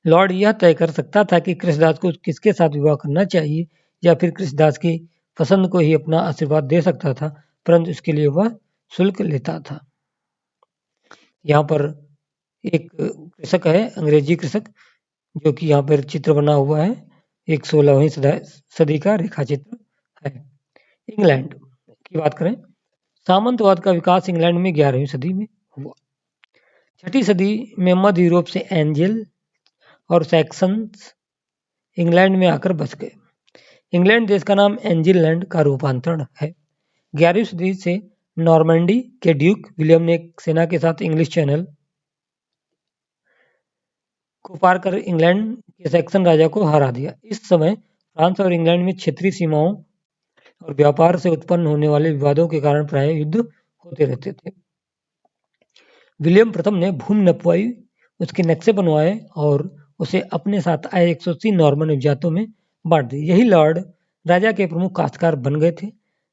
लॉर्ड यह तय कर सकता था कि कृषिदास को किसके साथ विवाह करना चाहिए, या फिर कृषिदास की पसंद को ही अपना आशीर्वाद दे सकता था, परंतु इसके लिए वह शुल्क लेता था। यहाँ पर एक कृषक है, अंग्रेजी कृषक, जो कि यहाँ पर चित्र बना हुआ है, एक 16वीं सदी का रेखा चित्र है। इंग्लैंड की बात करें, सामंतवाद का विकास इंग्लैंड में 11वीं सदी में हुआ। 6ठी सदी में मध्य यूरोप से एंजल और सैक्सन्स इंग्लैंड में आकर बस गए। इंग्लैंड देश का नाम एंजिललैंड का रूपांतरण है। 11वीं सदी से नॉर्मंडी के ड्यूक विलियम ने एक सेना के साथ इंग्लिश चैनल को पार कर इंग्लैंड के सैक्सन राजा को हरा दिया। इस समय फ्रांस और इंग्लैंड में क्षेत्रीय सीमाओं और व्यापार से उत्पन्न होने वाले विवादों के कारण प्रायः युद्ध होते रहते थे। विलियम प्रथम ने भूमि नपवाई, उसके नक्शे बनवाए और उसे अपने साथ आए 180 नॉर्मन उपजातों में बांट दी। यही लॉर्ड राजा के प्रमुख काश्तकार बन गए थे,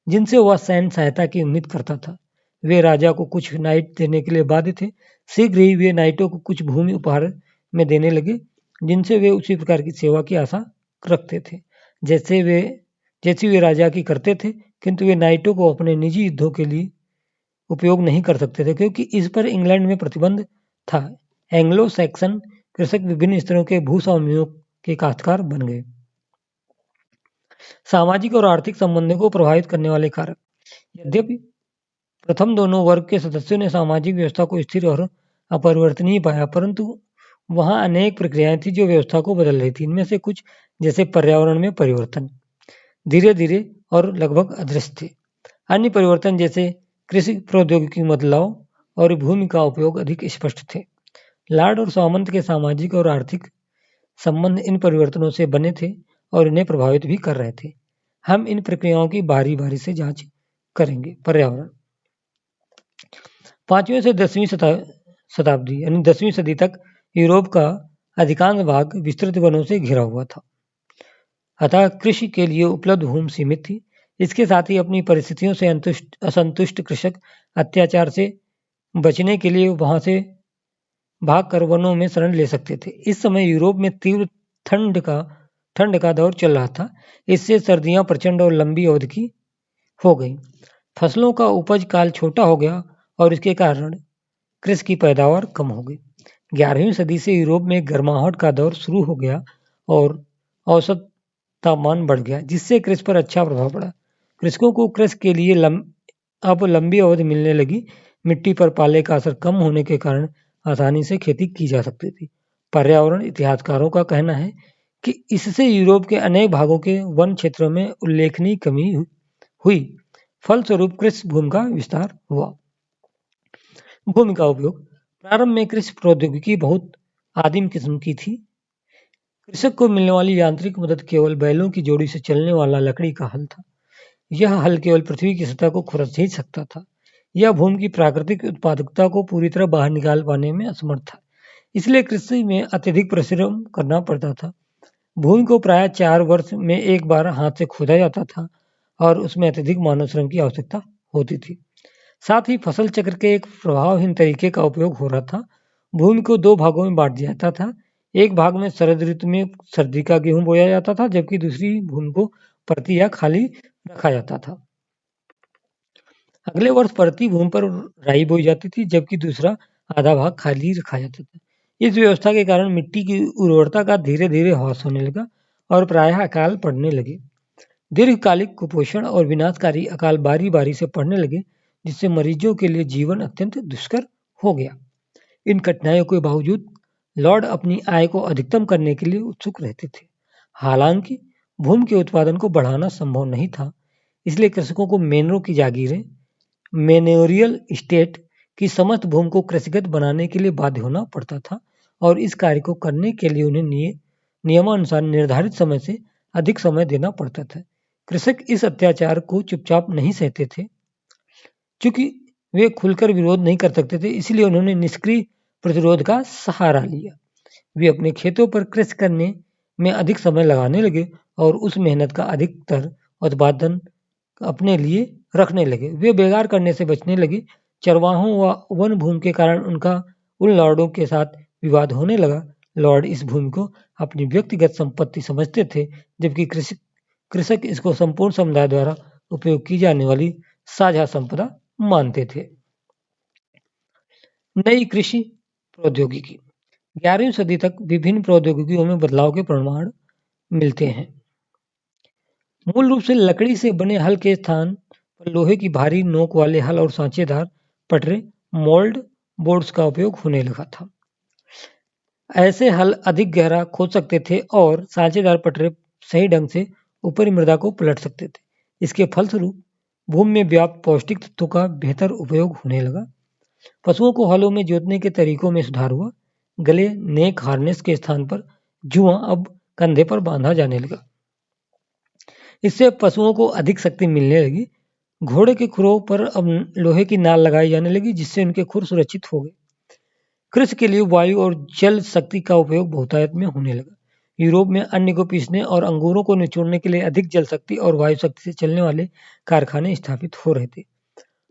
जिनसे वह सैन्य सहायता की उम्मीद करता था। वे राजा को कुछ नाइट देने के लिए बाध्य थे। शीघ्र ही वे नाइटों को कुछ भूमि उपहार में देने लगे, जिनसे वे उसी प्रकार की सेवा की आशा रखते थे जैसी वे राजा की करते थे, किंतु वे नाइटों को अपने निजी युद्धों के लिए उपयोग नहीं कर सकते थे, क्योंकि इस पर इंग्लैंड में प्रतिबंध था। एंग्लो सैक्सन कृषक विभिन्न स्तरों के भूस्वामियों के काश्तकार बन गए। सामाजिक और आर्थिक संबंधों को प्रभावित करने वाले कारक। यद्यपि प्रथम दोनों वर्ग के सदस्यों ने सामाजिक व्यवस्था को स्थिर और अपरिवर्तनीय पाया, परंतु वहां अनेक प्रक्रियाएं थी जो व्यवस्था को बदल रही थी। इनमें से कुछ, जैसे पर्यावरण में परिवर्तन, धीरे धीरे और लगभग अदृश्य थे। अन्य परिवर्तन, जैसे कृषि प्रौद्योगिकी बदलाव और भूमि का उपयोग, अधिक स्पष्ट थे। लॉर्ड और सामंत के सामाजिक और आर्थिक संबंध इन परिवर्तनों से बने थे और इन्हें प्रभावित भी कर रहे थे। हम इन प्रक्रियाओं की बारी बारी से जांच करेंगे। पर्यावरण। 5वीं से 10वीं शताब्दी यानी 10वीं सदी तक यूरोप का अधिकांश भाग विस्तृत वनों से घिरा हुआ था, अतः कृषि के लिए उपलब्ध भूमि सीमित थी। इसके साथ ही अपनी परिस्थितियों से असंतुष्ट कृषक अत्याचार से बचने के लिए वहां से भागकर वनों में शरण ले सकते थे। इस समय यूरोप में तीव्र ठंड का दौर चल रहा था। इससे सर्दियां प्रचंड और लंबी अवधि की हो गई। फसलों का उपज काल छोटा हो गया और इसके कारण कृषि की पैदावार कम हो गई। 11वीं सदी से यूरोप में गर्माहट का दौर शुरू हो गया और औसत तापमान बढ़ गया, जिससे कृषि पर अच्छा प्रभाव पड़ा। कृषकों को कृषि के लिए अब लंबी अवधि मिलने लगी। मिट्टी पर पाले का असर कम होने के कारण आसानी से खेती की जा सकती थी। पर्यावरण इतिहासकारों का कहना है कि इससे यूरोप के अनेक भागों के वन क्षेत्रों में उल्लेखनीय कमी हुई। फलस्वरूप कृषि भूमि का विस्तार हुआ। भूमि का उपयोग। प्रारंभ में कृषि प्रौद्योगिकी बहुत आदिम किस्म की थी। कृषक को मिलने वाली यांत्रिक मदद केवल बैलों की जोड़ी से चलने वाला लकड़ी का हल था। यह हल केवल पृथ्वी की सतह को खुरच ही सकता था। यह भूमि की प्राकृतिक उत्पादकता को पूरी तरह बाहर निकाल पाने में असमर्थ था। इसलिए कृषि में अत्यधिक परिश्रम करना पड़ता था। भूमि को प्राय 4 वर्ष में एक बार हाथ से खोदा जाता था और उसमें अत्यधिक मानव श्रम की आवश्यकता होती थी। साथ ही फसल चक्र के एक प्रभावहीन तरीके का उपयोग हो रहा था। भूमि को 2 भागों में बांट दिया जाता था। एक भाग में शरद ऋतु में सर्दी का गेहूं बोया जाता था, जबकि दूसरी भूमि को परती या खाली रखा जाता था। अगले वर्ष परती भूमि पर राई बोई जाती थी, जबकि दूसरा आधा भाग खाली रखा जाता था। इस व्यवस्था के कारण मिट्टी की उर्वरता का धीरे धीरे ह्रास होने लगा और प्रायः अकाल पड़ने लगे। दीर्घकालिक कुपोषण और विनाशकारी अकाल बारी बारी से पड़ने लगे, जिससे मरीजों के लिए जीवन अत्यंत दुष्कर हो गया। इन कठिनाइयों के बावजूद लॉर्ड अपनी आय को अधिकतम करने के लिए उत्सुक रहते थे। हालांकि भूमि के उत्पादन को बढ़ाना संभव नहीं था, इसलिए कृषकों को मेनरों की जागीरें, मेनोरियल स्टेट की समस्त भूमि को कृषिगत बनाने के लिए बाध्य होना पड़ता था और इस कार्य को करने के लिए उन्हें नियमानुसार निर्धारित समय से अधिक समय देना पड़ता था। कृषक इस अत्याचार को चुपचाप नहीं सहते थे। चूंकि वे खुलकर विरोध नहीं कर सकते थे, इसलिए उन्होंने निष्क्रिय प्रतिरोध का सहारा लिया। वे अपने खेतों पर कृषि करने में अधिक समय लगाने लगे और उस मेहनत का अधिकतर उत्पादन अपने लिए रखने लगे। वे बेगार करने से बचने लगे। चरवाहों व वन भूमि के कारण उनका उन लॉर्डों के साथ विवाद होने लगा। लॉर्ड इस भूमि को अपनी व्यक्तिगत संपत्ति समझते थे, जबकि कृषक इसको संपूर्ण समुदाय द्वारा उपयोग की जाने वाली साझा संपदा मानते थे। नई कृषि प्रौद्योगिकी। 11वीं सदी तक विभिन्न प्रौद्योगिकियों में बदलाव के प्रमाण मिलते हैं। मूल रूप से लकड़ी से बने हल के स्थान पर लोहे की भारी नोक वाले हल और सांचेदार पटरे, मोल्ड बोर्ड्स का उपयोग होने लगा था। ऐसे हल अधिक गहरा खोद सकते थे और सांचेदार पटरे सही ढंग से ऊपरी मृदा को पलट सकते थे। इसके फलस्वरूप भूमि में व्याप्त पौष्टिक तत्वों का बेहतर उपयोग होने लगा। पशुओं को हलों में जोतने के तरीकों में सुधार हुआ। गले नेक हार्नेस के स्थान पर जुआ अब कंधे पर बांधा जाने लगा। इससे पशुओं को अधिक शक्ति मिलने लगी। घोड़े के खुरों पर अब लोहे की नाल लगाई जाने लगी, जिससे उनके खुर सुरक्षित हो गए। कृषि के लिए वायु और जल शक्ति का उपयोग बहुतायत में होने लगा। यूरोप में अन्न को पीसने और अंगूरों को निचोड़ने के लिए अधिक जल शक्ति और वायु शक्ति से चलने वाले कारखाने स्थापित हो रहे थे।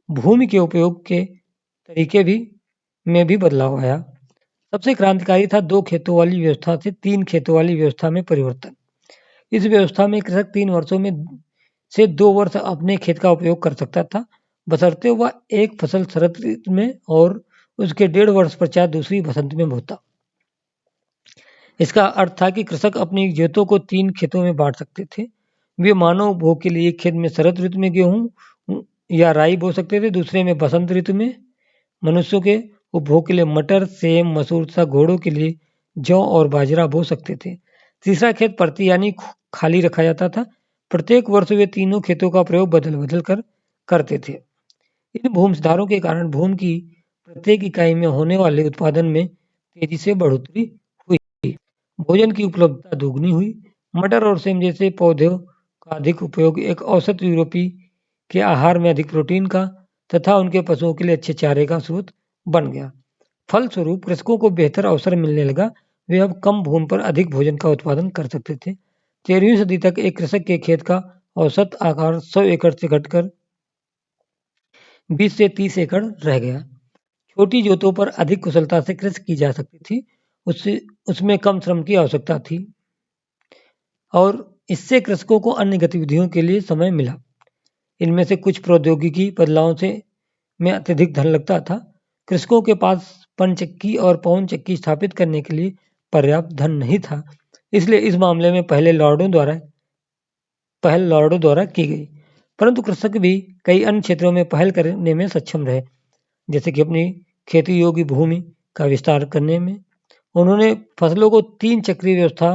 भूमि के उपयोग के तरीके में भी बदलाव आया। सबसे क्रांतिकारी था 2 खेतों वाली व्यवस्था से 3 खेतों वाली व्यवस्था में परिवर्तन। इस व्यवस्था में कृषक 3 वर्षों में से 2 वर्ष अपने खेत का उपयोग कर सकता था, बशर्ते वह एक फसल शरद ऋतु में और उसके 1.5 वर्ष पश्चात दूसरी बसंत में बोता। इसका अर्थ था कि कृषक अपनी जोतों को 3 खेतों में बांट सकते थे। वे मानव उपभोग के लिए एक खेत में शरद ऋतु में गेहूं या राई बो सकते थे, दूसरे में बसंत ऋतु में मनुष्यों के उपभोग के लिए मटर, सेम, मसूर तथा घोड़ों के लिए जौ और बाजरा बो सकते थे। तीसरा खेत परती यानी खाली रखा जाता था। प्रत्येक वर्ष वे तीनों खेतों का प्रयोग बदल बदल कर करते थे। इन भूमि सुधारों के कारण भूमि की प्रत्येक इकाई में होने वाले उत्पादन में तेजी से बढ़ोतरी हुई। भोजन की उपलब्धता दोगुनी हुई। मटर और सेम जैसे पौधों का अधिक उपयोग एक औसत यूरोपी के आहार में अधिक प्रोटीन का तथा उनके पशुओं के लिए अच्छे चारे का स्रोत बन गया। फलस्वरूप कृषकों को बेहतर अवसर मिलने लगा। वे अब कम भूमि पर अधिक भोजन का उत्पादन कर सकते थे। 13वीं सदी तक एक कृषक के खेत का औसत आकार 100 एकड़ से घटकर 20 से 30 एकड़ रह गया। छोटी जोतों पर अधिक कुशलता से कृषि की जा सकती थी, उसमें कम श्रम की आवश्यकता थी और इससे कृषकों को अन्य गतिविधियों के लिए समय मिला। इनमें से कुछ प्रौद्योगिकी बदलावों से में अत्यधिक धन लगता था। कृषकों के पास पनचक्की और पवन चक्की स्थापित करने के लिए पर्याप्त धन नहीं था, इसलिए इस मामले में पहल लॉर्डों द्वारा की गई। परंतु कृषक भी कई अन्य क्षेत्रों में पहल करने में सक्षम रहे, जैसे कि अपनी खेती योग्य भूमि का विस्तार करने में। उन्होंने फसलों को 3 चक्रीय व्यवस्था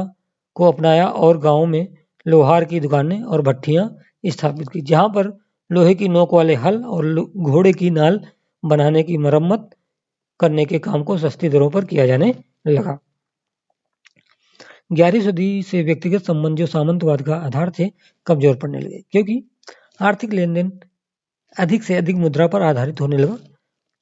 को अपनाया और गांवों में लोहार की दुकानें और भट्टियां स्थापित की, जहां पर लोहे की नोक वाले हल और घोड़े की नाल बनाने की मरम्मत करने के काम को सस्ती दरों पर किया जाने लगा। 11वीं सदी से व्यक्तिगत संबंध जो सामंतवाद का आधार थे कमजोर पड़ने लगे, क्योंकि आर्थिक लेन देन अधिक से अधिक मुद्रा पर आधारित होने लगा।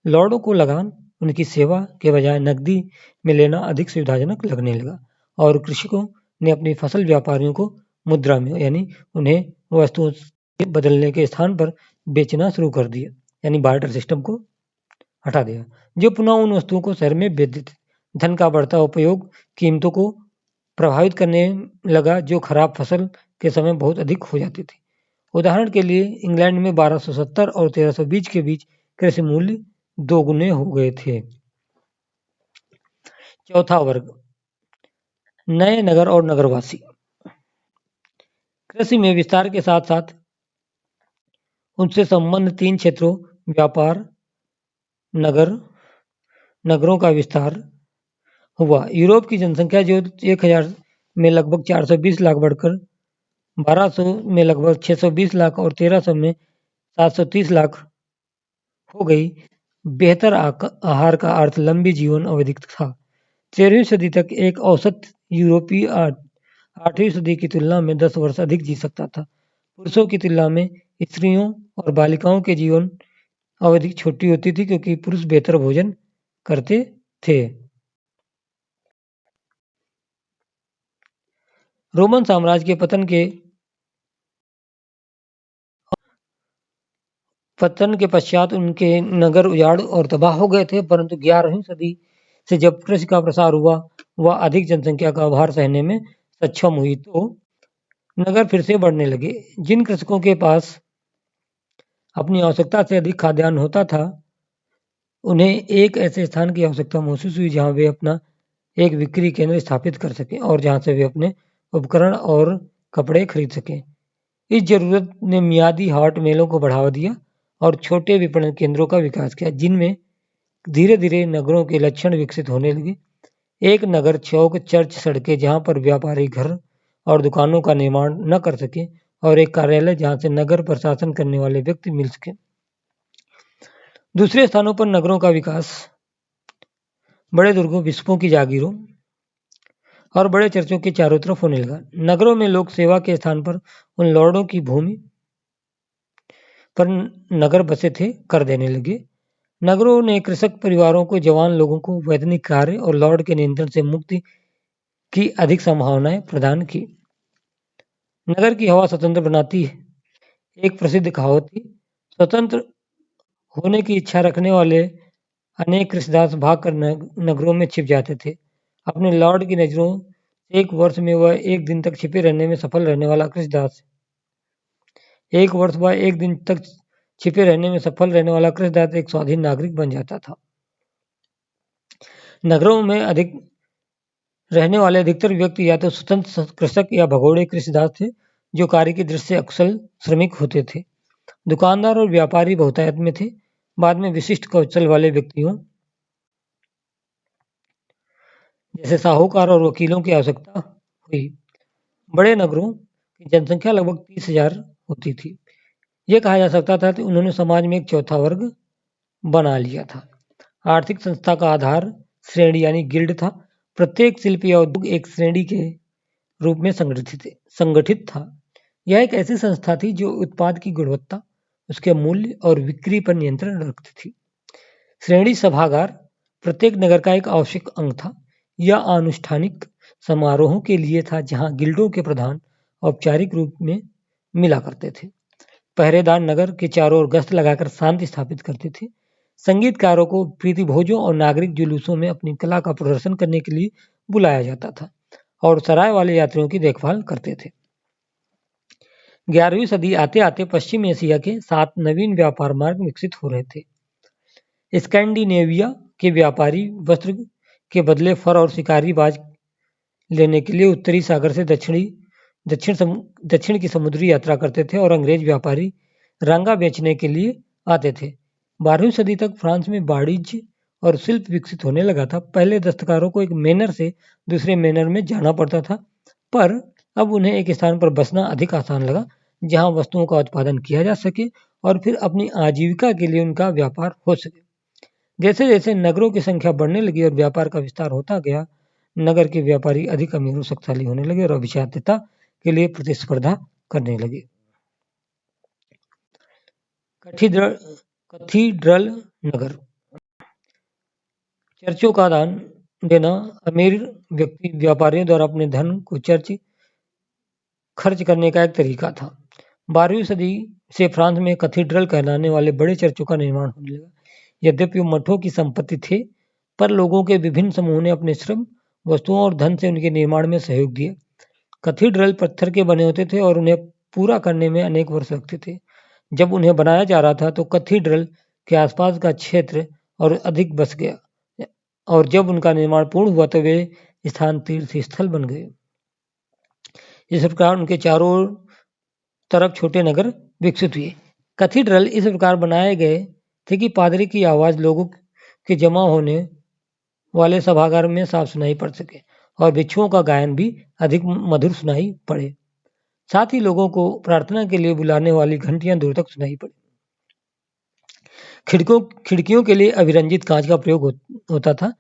लॉर्डों को लगान उनकी सेवा के बजाय नकदी में लेना अधिक सुविधाजनक लगने लगा और कृषकों ने अपनी फसल व्यापारियों को मुद्रा में, यानी उन्हें वस्तुओं से बदलने के स्थान पर बेचना शुरू कर दिया, यानी बार्टर सिस्टम को हटा दिया, जो पुनः उन वस्तुओं को शहर में बेच देते। धन का बढ़ता उपयोग कीमतों को प्रभावित करने लगा, जो खराब फसल के समय बहुत अधिक हो जाती थी। उदाहरण के लिए इंग्लैंड में 1270 और 1320 के बीच कृषि मूल्य 2 गुने हो गए थे। चौथा वर्ग, नए नगर और नगरवासी। कृषि में विस्तार के साथ साथ उनसे संबंध 3 क्षेत्रों व्यापार, नगरों का विस्तार हुआ। यूरोप की जनसंख्या जो 1000 में लगभग 420 लाख बढ़कर 1200 में लगभग 620 लाख और 1300 में 730 लाख हो गई। बेहतर आहार का अर्थ लंबी जीवन अवधि था। 13वीं सदी तक एक औसत यूरोपीय 8वीं सदी की तुलना में 10 वर्ष अधिक जी सकता था। पुरुषों की तुलना में स्त्रियों और बालिकाओं के जीवन अवधि छोटी होती थी, क्योंकि पुरुष बेहतर भोजन करते थे। रोमन साम्राज्य के पतन के पश्चात उनके नगर उजाड़ और तबाह हो गए थे, परंतु 11वीं सदी से जब कृषि का प्रसार हुआ, वह अधिक जनसंख्या का भार सहने में सक्षम हुई, तो नगर फिर से बढ़ने लगे। जिन कृषकों के पास अपनी आवश्यकता से अधिक खाद्यान्न होता था, उन्हें एक ऐसे स्थान की आवश्यकता महसूस हुई जहां वे अपना एक बिक्री केंद्र स्थापित कर सकें और जहां से वे अपने उपकरण और कपड़े खरीद सकें। इस जरूरत ने मियादी हाट मेलों को बढ़ावा दिया और छोटे विपणन केंद्रों का विकास किया, जिनमें धीरे धीरे नगरों के लक्षण विकसित होने लगे। एक नगर चौक, चर्च, सड़कें जहां पर व्यापारी घर और दुकानों का निर्माण न कर सके, और एक कार्यालय जहां से नगर प्रशासन करने वाले व्यक्ति मिल सके। दूसरे स्थानों पर नगरों का विकास बड़े दुर्गों, बिशपों की जागीरों और बड़े चर्चों के चारों तरफ होने लगा। नगरों में लोग सेवा के स्थान पर उन लॉर्डों की भूमि पर नगर बसे थे कर देने लगे। नगरों ने कृषक परिवारों को, जवान लोगों को वैधानिक कार्य और लॉर्ड के नियंत्रण से मुक्ति की अधिक संभावनाएं प्रदान की। नगर की हवा स्वतंत्र बनाती है। एक प्रसिद्ध कहावत थी, स्वतंत्र होने की इच्छा रखने वाले अनेक कृषिदास भागकर नगरों में छिप जाते थे। अपने लॉर्ड की नजरों एक वर्ष में वह एक दिन तक छिपे रहने में सफल रहने वाला कृषिदास एक स्वाधीन नागरिक बन जाता था। नगरों में रहने वाले अधिकतर व्यक्ति या तो स्वतंत्र कृषक या भगोड़े कृषिदास थे, जो कार्य की दृष्टि से अकुशल श्रमिक होते थे। दुकानदार और व्यापारी बहुतायत में थे। बाद में विशिष्ट कौशल वाले व्यक्तियों जैसे साहूकार और वकीलों की आवश्यकता हुई। बड़े नगरों की जनसंख्या लगभग 30,000 होती थी। यह कहा जा सकता था कि उन्होंने समाज में एक चौथा वर्ग बना लिया था। आर्थिक संस्था का आधार श्रेणी यानी गिल्ड था। प्रत्येक शिल्प या उद्योग एक श्रेणी के रूप में संगठित था। यह एक ऐसी संस्था थी जो उत्पाद की गुणवत्ता, उसके मूल्य और बिक्री पर नियंत्रण रखती थी। श्रेणी सभागार प्रत्येक नगर का एक आवश्यक अंग था। यह अनुष्ठानिक समारोहों के लिए था, जहां गिल्डों के प्रधान औपचारिक रूप में मिला करते थे। पहरेदार नगर के चारों ओर गश्त लगाकर शांति स्थापित करते थे। संगीतकारों को प्रीतिभोजों और नागरिक जुलूसों में अपनी कला का प्रदर्शन करने के लिए बुलाया जाता था और सराय वाले यात्रियों की देखभाल करते थे। 11वीं सदी आते आते पश्चिम एशिया के 7 नवीन व्यापार मार्ग विकसित हो रहे थे। स्कैंडिनेविया के व्यापारी वस्त्र के बदले फर और शिकारी बाज लेने के लिए उत्तरी सागर से दक्षिण की समुद्री यात्रा करते थे और अंग्रेज व्यापारी रंगा बेचने के लिए आते थे। 12वीं सदी तक फ्रांस में वाणिज्य और शिल्प विकसित होने लगा था। पहले दस्तकारों को एक मैनर से दूसरे मैनर में जाना पड़ता था, पर अब उन्हें एक स्थान पर बसना अधिक आसान लगा जहां वस्तुओं का उत्पादन किया जा सके और फिर अपनी आजीविका के लिए उनका व्यापार हो सके। जैसे जैसे नगरों की संख्या बढ़ने लगी और व्यापार का विस्तार होता गया, नगर के व्यापारी अधिक अमीर और शक्तिशाली होने लगे और अभिजात्यता के लिए प्रतिस्पर्धा करने लगे। कैथीड्रल नगर। चर्चों का दान देना अमीर व्यक्ति व्यापारियों द्वारा अपने धन को चर्च खर्च करने का एक तरीका था। 12वीं सदी से फ्रांस में कैथीड्रल कहलाने वाले बड़े चर्चों का निर्माण होने लगा। यद्यपि वो मठों की संपत्ति थे, पर लोगों के विभिन्न समूहों ने अपने श्रम, वस्तुओं और धन से उनके निर्माण में सहयोग दिया। कैथीड्रल पत्थर के बने होते थे और उन्हें पूरा करने में अनेक वर्ष लगते थे। जब उन्हें बनाया जा रहा था तो कैथीड्रल के आसपास का क्षेत्र और अधिक बस गया और जब उनका निर्माण पूर्ण हुआ तो वे स्थान तीर्थ स्थल बन गए। इस प्रकार उनके चारों तरफ छोटे नगर विकसित हुए। कैथीड्रल इस प्रकार बनाए गए थे कि पादरी की आवाज लोगों के जमा होने वाले सभागार में साफ सुनाई पड़ सके और भिक्षुओं का गायन भी अधिक मधुर सुनाई पड़े। साथ ही लोगों को प्रार्थना के लिए बुलाने वाली घंटियां दूर तक सुनाई पड़े। खिड़कियों के लिए अभिरंजित कांच का प्रयोग होता था।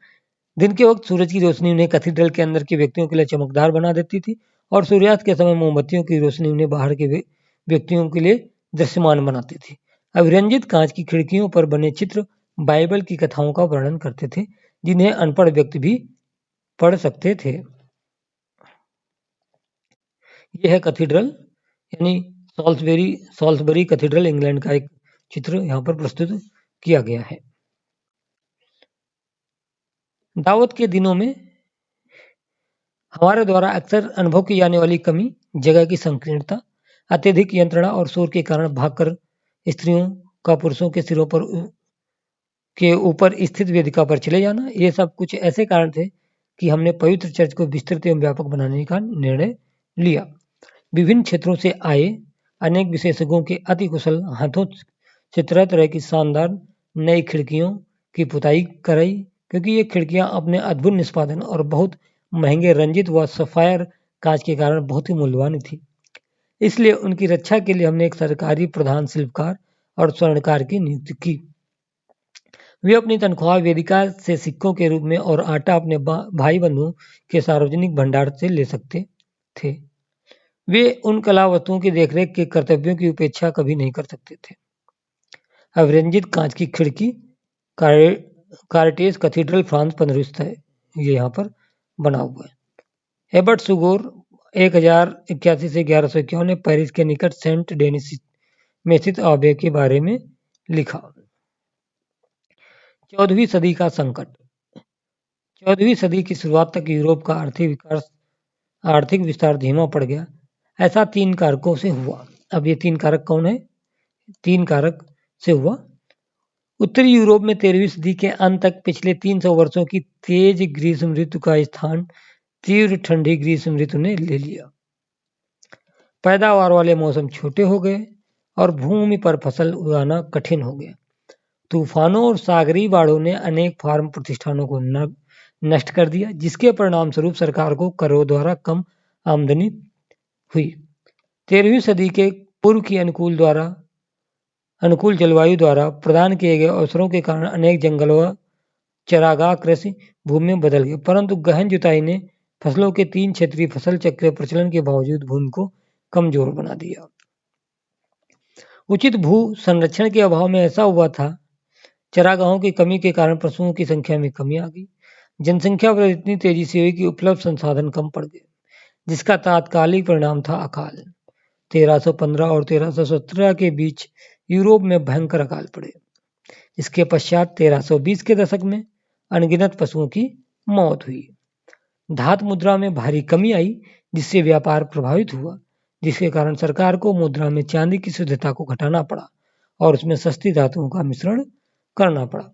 दिन के वक्त सूरज की रोशनी उन्हें कैथीड्रल के अंदर के व्यक्तियों के लिए चमकदार बना देती थी और सूर्यास्त के समय मोमबत्तियों की रोशनी उन्हें बाहर के व्यक्तियों के लिए दृश्यमान बनाती थी। अभिरंजित कांच की खिड़कियों पर बने चित्र बाइबल की कथाओं का वर्णन करते थे, जिन्हें अनपढ़ व्यक्ति भी पढ़ सकते थे। यह है कैथीड्रल यानी सॉल्सबरी कैथीड्रल, इंग्लैंड का एक चित्र यहाँ पर प्रस्तुत किया गया है। दावत के दिनों में हमारे द्वारा अक्सर अनुभव की जाने वाली कमी, जगह की संकीर्णता, अत्यधिक यंत्रणा और शोर के कारण भागकर स्त्रियों का पुरुषों के सिरों पर के ऊपर स्थित वेदिका पर चले जाना, ये सब कुछ ऐसे कारण थे कि हमने पवित्र चर्च को विस्तृत एवं व्यापक बनाने का निर्णय लिया। विभिन्न क्षेत्रों से आए अनेक विशेषज्ञों के अति कुशल हाथों से तरह तरह की शानदार नई खिड़कियों की पुताई कराई, क्योंकि ये खिड़कियां अपने अद्भुत निष्पादन और बहुत महंगे रंजित व सफायर कांच के कारण बहुत ही मूल्यवान थी। इसलिए उनकी रक्षा के लिए हमने एक सरकारी प्रधान शिल्पकार और स्वर्णकार की नियुक्ति की। वे अपनी तनख्वाह वेदिका से सिक्कों के रूप में और आटा अपने भाई बंधुओं के सार्वजनिक भंडार से ले सकते थे। वे उन कला वस्तुओं की देखरेख के कर्तव्यों की उपेक्षा कभी नहीं कर सकते थे। अभिरंजित कांच की खिड़की कार्टेज कैथीड्रल फ्रांस 15 है, ये यहाँ पर बना हुआ है। एबर्ट सुगोर 1081 से 1151 ने पेरिस के निकट सेंट डेनिस में स्थित आबे के बारे में लिखा। 14वीं सदी का संकट। 14वीं सदी की शुरुआत तक यूरोप का आर्थिक विस्तार धीमा पड़ गया। ऐसा 3 कारकों से हुआ। अब ये 3 कारक कौन है? 3 कारक से हुआ। उत्तरी यूरोप में 13वीं सदी के अंत तक पिछले 300 वर्षों की तेज ग्रीष्म ऋतु का स्थान तीव्र ठंडी ग्रीष्म ऋतु ने ले लिया। पैदावार वाले मौसम छोटे हो गए और भूमि पर फसल उगाना कठिन हो गया। तूफानों और सागरी बाढ़ों ने अनेक फार्म प्रतिष्ठानों को नष्ट कर दिया, जिसके परिणाम स्वरूप सरकार को करों द्वारा कम आमदनी हुई। 13वीं सदी के पूर्व की अनुकूल जलवायु द्वारा प्रदान किए गए अवसरों के कारण अनेक जंगल व चरागाह कृषि भूमि में बदल गए, परंतु गहन जुताई ने फसलों के 3 क्षेत्रीय फसल चक्र प्रचलन के बावजूद भूमि को कमजोर बना दिया। उचित भू संरक्षण के अभाव में ऐसा हुआ था, चरागाहों की कमी के कारण पशुओं की संख्या में कमी आ गई। जनसंख्या वृद्धि इतनी तेजी से हुई कि उपलब्ध संसाधन कम पड़ गए, जिसका तात्कालिक परिणाम था अकाल। 1315 और 1317 के बीच यूरोप में भयंकर अकाल पड़े। इसके पश्चात 1320 के दशक में अनगिनत पशुओं की मौत हुई। धातु मुद्रा में भारी कमी आई, जिससे व्यापार प्रभावित हुआ, जिसके कारण सरकार को मुद्रा में चांदी की शुद्धता को घटाना पड़ा और उसमें सस्ती धातुओं का मिश्रण करना पड़ा।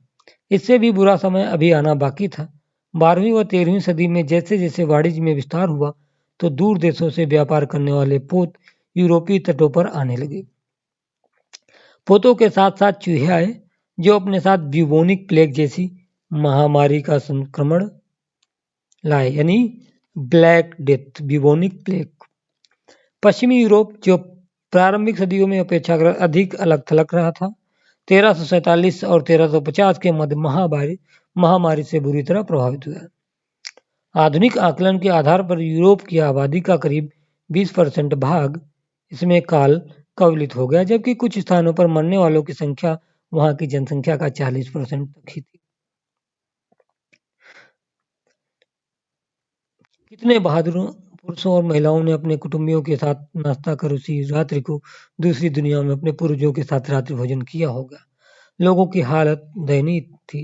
इससे भी बुरा समय अभी आना बाकी था। 12वीं व 13वीं सदी में जैसे जैसे वाणिज्य में विस्तार हुआ, तो दूर देशों से व्यापार करने वाले पोत यूरोपीय तटों पर आने लगे। पोतों के साथ साथ चूहे आए, जो अपने साथ ब्यूबोनिक प्लेग जैसी महामारी का संक्रमण लाए, यानी ब्लैक डेथ, ब्यूबोनिक प्लेग। पश्चिमी यूरोप, जो प्रारंभिक सदियों में अपेक्षाकृत अधिक अलग थलग रहा था, 1347 और 1350 के मध्य महामारी से बुरी तरह प्रभावित हुआ। आधुनिक आकलन के आधार पर यूरोप की आबादी का करीब 20% भाग इसमें काल कवलित हो गया, जबकि कुछ स्थानों पर मरने वालों की संख्या वहां की जनसंख्या का 40% तक ही थी। कितने बहादुर पुरुषों और महिलाओं ने अपने कुटुंबियों के साथ नाश्ता कर उसी रात्रि को दूसरी दुनिया में अपने पूर्वजों के साथ रात्रि भोजन किया होगा। लोगों की हालत दयनीय थी,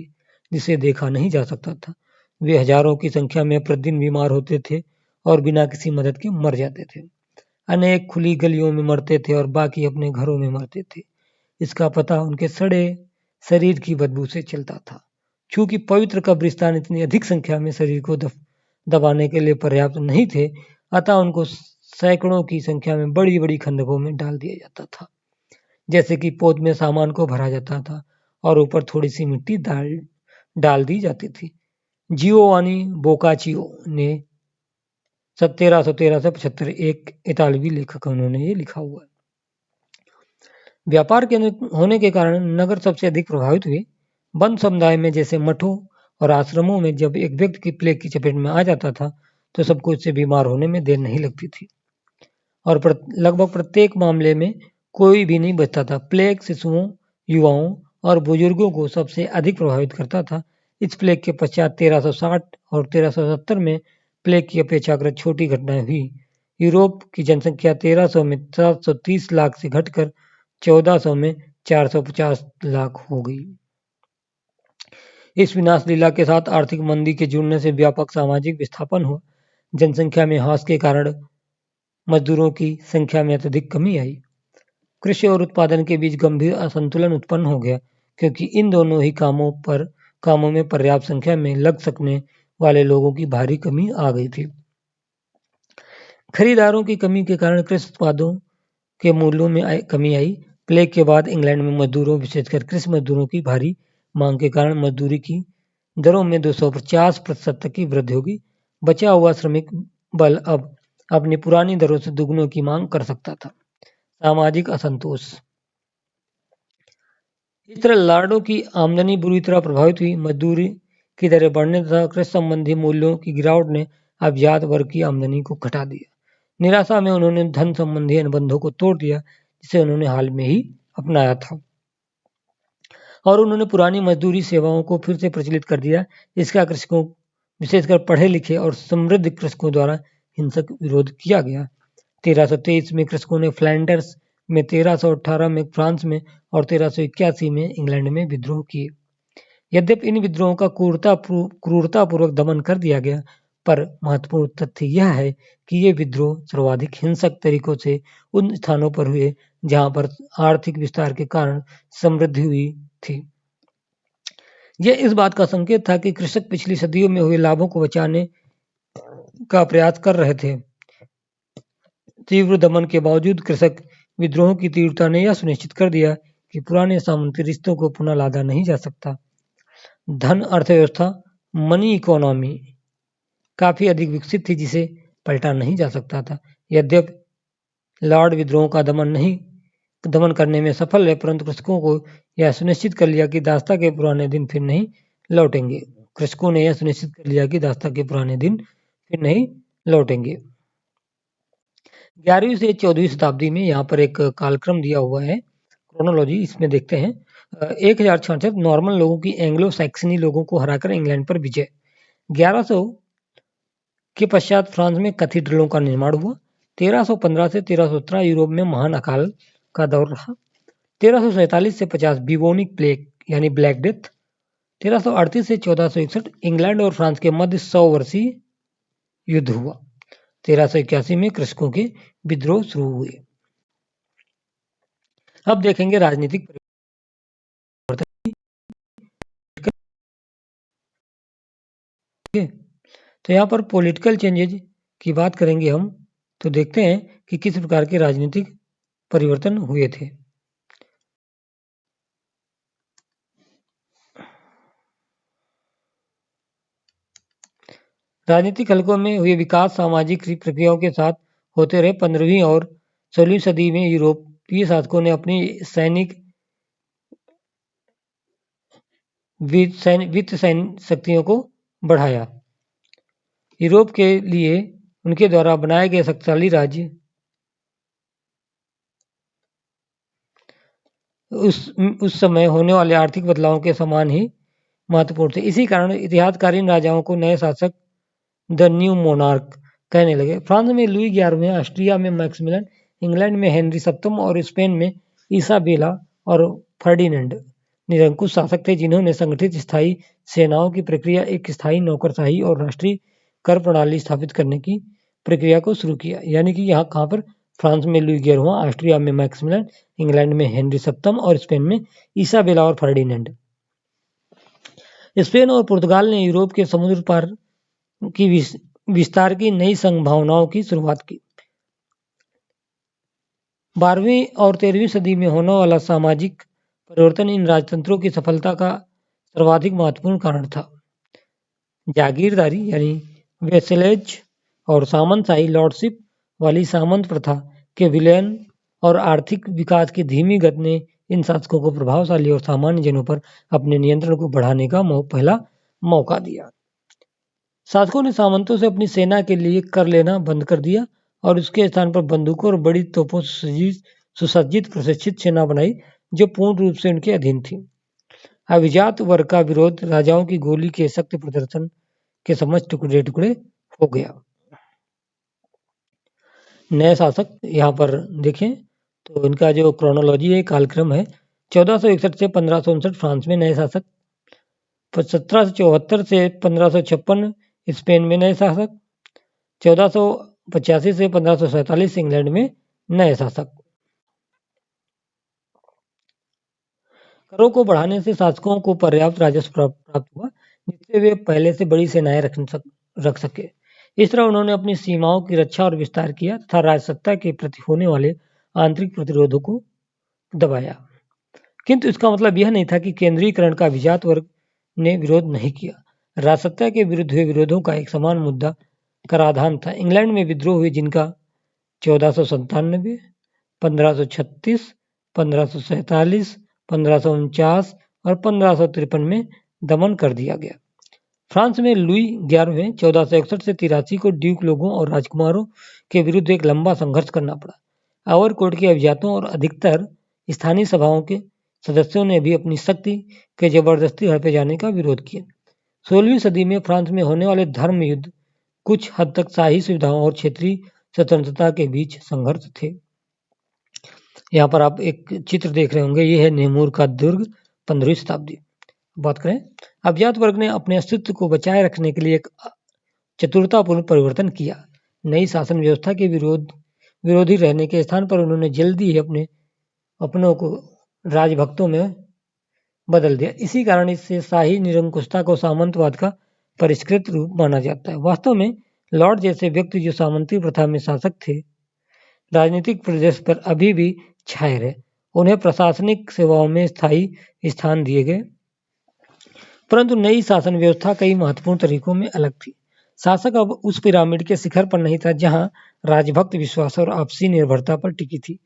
जिसे देखा नहीं जा सकता था। वे हजारों की संख्या में प्रतिदिन बीमार होते थे और बिना किसी मदद के मर जाते थे। अनेक खुली गलियों में मरते थे और बाकी अपने घरों में मरते थे। इसका पता उनके सड़े शरीर की बदबू से चलता था। चूंकि पवित्र कब्रिस्तान इतनी अधिक संख्या में शरीर को दबाने के लिए पर्याप्त नहीं थे, अतः उनको सैकड़ों की संख्या में बड़ी बड़ी खंडकों में डाल दिया जाता था। जैसे कि पोत में सामान को भरा जाता था और ऊपर थोड़ी सी मिट्टी डाल दी जाती थी। जियोवानी बोकाचियो ने 1313 से 75, एक इतालवी लेखक, उन्होंने ये लिखा हुआ है। व्यापार केंद्र होने के कारण नगर सबसे अधिक प्रभावित हुए। बंद समुदाय में जैसे मठों और आश्रमों में जब एक व्यक्ति की प्लेग की चपेट में आ जाता था, तो सबको इससे बीमार होने में देर नहीं लगती थी और लगभग प्रत्येक मामले में कोई भी नहीं बचता था। प्लेग शिशुओं, युवाओं और बुजुर्गों को सबसे अधिक प्रभावित करता था। इस प्लेग के पश्चात 1360 और 1370 में प्लेग की अपेक्षाकृत छोटी घटनाएं हुई। यूरोप की जनसंख्या 1300 में 730 लाख से घटकर 1400 में 450 लाख हो गई। इस विनाश लीला के साथ आर्थिक मंदी के जुड़ने से व्यापक सामाजिक विस्थापन हुआ। जनसंख्या में ह्रास के कारण मजदूरों की संख्या में अत्यधिक कमी आई। कृषि और उत्पादन के बीच गंभीर असंतुलन उत्पन्न हो गया, क्योंकि इन दोनों ही कामों में पर्याप्त संख्या में लग सकने वाले लोगों की भारी कमी आ गई थी। खरीदारों की कमी के कारण कृषि उत्पादों के मूल्यों में कमी आई। प्लेग के बाद इंग्लैंड में मजदूरों, विशेषकर कृषि मजदूरों की भारी मांग के कारण मजदूरी की दरों में 250% तक की वृद्धि होगी। बचा हुआ श्रमिक बल अब अपनी पुरानी दरों से दुगनों की मांग कर सकता था। सामाजिक असंतोष। इस तरह लॉर्डों की आमदनी बुरी तरह प्रभावित हुई। मजदूरी की दरें बढ़ने तथा कृषि संबंधी मूल्यों की गिरावट ने अब जात वर्ग की आमदनी को घटा दिया। निराशा में उन्होंने धन संबंधी अनुबंधों को तोड़ दिया, जिसे उन्होंने हाल में ही अपनाया था, और उन्होंने पुरानी मजदूरी सेवाओं को फिर से प्रचलित कर दिया। इसका कृषकों, विशेषकर पढ़े लिखे और समृद्ध कृषकों द्वारा हिंसक विरोध किया गया। 1323 में कृषकों ने फ्लैंडर्स में, 1318 में फ्रांस में और 1381 में इंग्लैंड में विद्रोह किए। यद्यपि इन विद्रोहों का क्रूरतापूर्वक दमन कर दिया गया, पर महत्वपूर्ण तथ्य यह है कि ये विद्रोह सर्वाधिक हिंसक तरीकों से उन स्थानों पर हुए जहां पर आर्थिक विस्तार के कारण समृद्धि हुई थी। यह इस बात का संकेत था कि कृषक पिछली सदियों में हुए लाभों को बचाने का प्रयास कर रहे थे। तीव्र दमन के बावजूद कृषक विद्रोहों की तीव्रता ने यह सुनिश्चित कर दिया कि पुराने सामंती रिश्तों को पुनः लादा नहीं जा सकता। धन अर्थव्यवस्था, मनी इकोनॉमी काफी अधिक विकसित थी, जिसे पलटा नहीं जा सकता था। यद्यपि लॉर्ड विद्रोहों का दमन करने में सफल है, परंतु कृषकों को यह सुनिश्चित कर लिया कि दासता के पुराने दिन फिर नहीं लौटेंगे। कृषकों ने यह सुनिश्चित कर लिया कि दासता के पुराने दिन फिर नहीं लौटेंगे। 11वीं से 14वीं शताब्दी में यहाँ पर एक कालक्रम दिया हुआ है, क्रोनोलॉजी, इसमें देखते हैं। 1066 नॉर्मन लोगों की एंग्लो सैक्सनी लोगों को हराकर इंग्लैंड पर विजय। 1100 के पश्चात फ्रांस में कैथीड्रलों का निर्माण हुआ। 1315 से 1317 यूरोप में महान अकाल का दौर रहा। 1347 से 50 बिबोनिक प्लेग यानी ब्लैक डेथ। 1338 से 1461 इंग्लैंड और फ्रांस के मध्य 100 वर्षीय युद्ध हुआ। 1381 में कृषकों के विद्रोह शुरू हुए। अब देखेंगे राजनीतिक परिवर्तन। तो यहाँ पर पॉलिटिकल चेंजेज की बात करेंगे हम, तो देखते हैं कि किस प्रकार के राजनीतिक परिवर्तन हुए थे। राजनीतिक हलकों में हुए विकास सामाजिक प्रक्रियाओं के साथ होते रहे। 15वीं और 16वीं सदी में यूरोपीय शासकों ने अपनी सैनिक वित्त शक्तियों को बढ़ाया। यूरोप के लिए उनके द्वारा बनाए गए शक्तिशाली राज्य उस समय होने वाले आर्थिक बदलावों के समान ही महत्वपूर्ण थे। इसी कारण इतिहासकारीन राजाओं को नए शासक द न्यू मोनार्क कहने लगे। फ्रांस में लुई 11वें, ऑस्ट्रिया में मैक्सिमिलियन, इंग्लैंड में हेनरी सप्तम और स्पेन में इसाबेला और फर्डिनेंड निरंकुश शासक थे, जिन्होंने संगठित स्थायी सेनाओं की प्रक्रिया, एक स्थायी नौकरशाही और राष्ट्रीय कर प्रणाली स्थापित करने की प्रक्रिया को शुरू किया। यानी कि यहाँ कहाँ पर फ्रांस में लुई 11वां, ऑस्ट्रिया में मैक्सिमिलियन, इंग्लैंड में हेनरी सप्तम और स्पेन में इसाबेला और फर्डिनेंड। स्पेन और पुर्तगाल ने यूरोप के समुद्र पार की विस्तार की नई संभावनाओं की शुरुआत की। 12वीं और 13वीं सदी में होने वाला सामाजिक परिवर्तन इन राजतंत्रों की सफलता का सर्वाधिक महत्वपूर्ण कारण था। जागीरदारी यानी वेसेलेज और सामंतशाही लॉर्डशिप वाली सामंत प्रथा के विलयन और आर्थिक विकास की धीमी गति ने इन शासकों को प्रभावशाली और सामान्य जनों पर अपने नियंत्रण को बढ़ाने का पहला मौका दिया। शासकों ने सामंतों से अपनी सेना के लिए कर लेना बंद कर दिया और उसके स्थान पर बंदूकों और बड़ी तोपों से सुसज्जित प्रशिक्षित सेना बनाई, जो पूर्ण रूप से उनके अधीन थी। अभिजात वर्ग का विरोध राजाओं की गोली के शक्ति प्रदर्शन के समझ टुकड़े टुकड़े हो गया। नए शासक यहाँ पर देखें तो इनका जो क्रोनोलॉजी है, कालक्रम है, 1461 से 1559 फ्रांस में नए शासक, 1774 से 1556 स्पेन में नए शासक, 1485 से 1547 इंग्लैंड में नए शासक। करों को बढ़ाने से शासकों को पर्याप्त राजस्व प्राप्त हुआ, जिससे वे पहले से बड़ी सेनाएं रख सके। इस तरह उन्होंने अपनी सीमाओं की रक्षा और विस्तार किया तथा राजसत्ता के प्रति होने वाले आंतरिक प्रतिरोधों को दबाया। किंतु इसका मतलब यह नहीं था कि केंद्रीकरण का अभिजात वर्ग ने विरोध नहीं किया। राजसत्ता के विरुद्ध हुए विरोधों का एक समान मुद्दा कराधान था। इंग्लैंड में विद्रोह हुए, जिनका 1497, 1536, 1547, 1549 और 1553 में दमन कर दिया गया। फ्रांस में लुई 11वें 1461 से 83 को ड्यूक लोगों और राजकुमारों के विरुद्ध एक लंबा संघर्ष करना पड़ा। आवरकोर्ट के अभिजातों और अधिकतर स्थानीय सभाओं के सदस्यों ने भी अपनी शक्ति के जबरदस्ती हड़पे जाने का विरोध किया। 16वीं सदी में फ्रांस में होने वाले धर्म युद्ध कुछ हद तक शाही सुविधाओं और क्षेत्रीय स्वतंत्रता के बीच संघर्ष थे। यहाँ पर आप एक चित्र देख रहे होंगे, ये है नेमूर का दुर्ग, 15वीं शताब्दी। बात करें, अभिजात वर्ग ने अपने अस्तित्व को बचाए रखने के लिए एक चतुरतापूर्ण परिवर्तन किया। नई शासन व्यवस्था के विरोधी रहने के स्थान पर उन्होंने जल्दी ही अपनों को राजभक्तों में बदल दिया। इसी कारण इससे शाही निरंकुशता को सामंतवाद का परिष्कृत रूप माना जाता है। वास्तव में लॉर्ड जैसे व्यक्ति जो सामंती प्रथा में शासक थे, राजनीतिक प्रदेश पर अभी भी छाए रहे। उन्हें प्रशासनिक सेवाओं में स्थायी स्थान दिए गए, परंतु नई शासन व्यवस्था कई महत्वपूर्ण तरीकों में अलग थी। शासक अब उस पिरामिड के शिखर पर नहीं था जहां राजभक्त विश्वास और आपसी निर्भरता पर टिकी थी।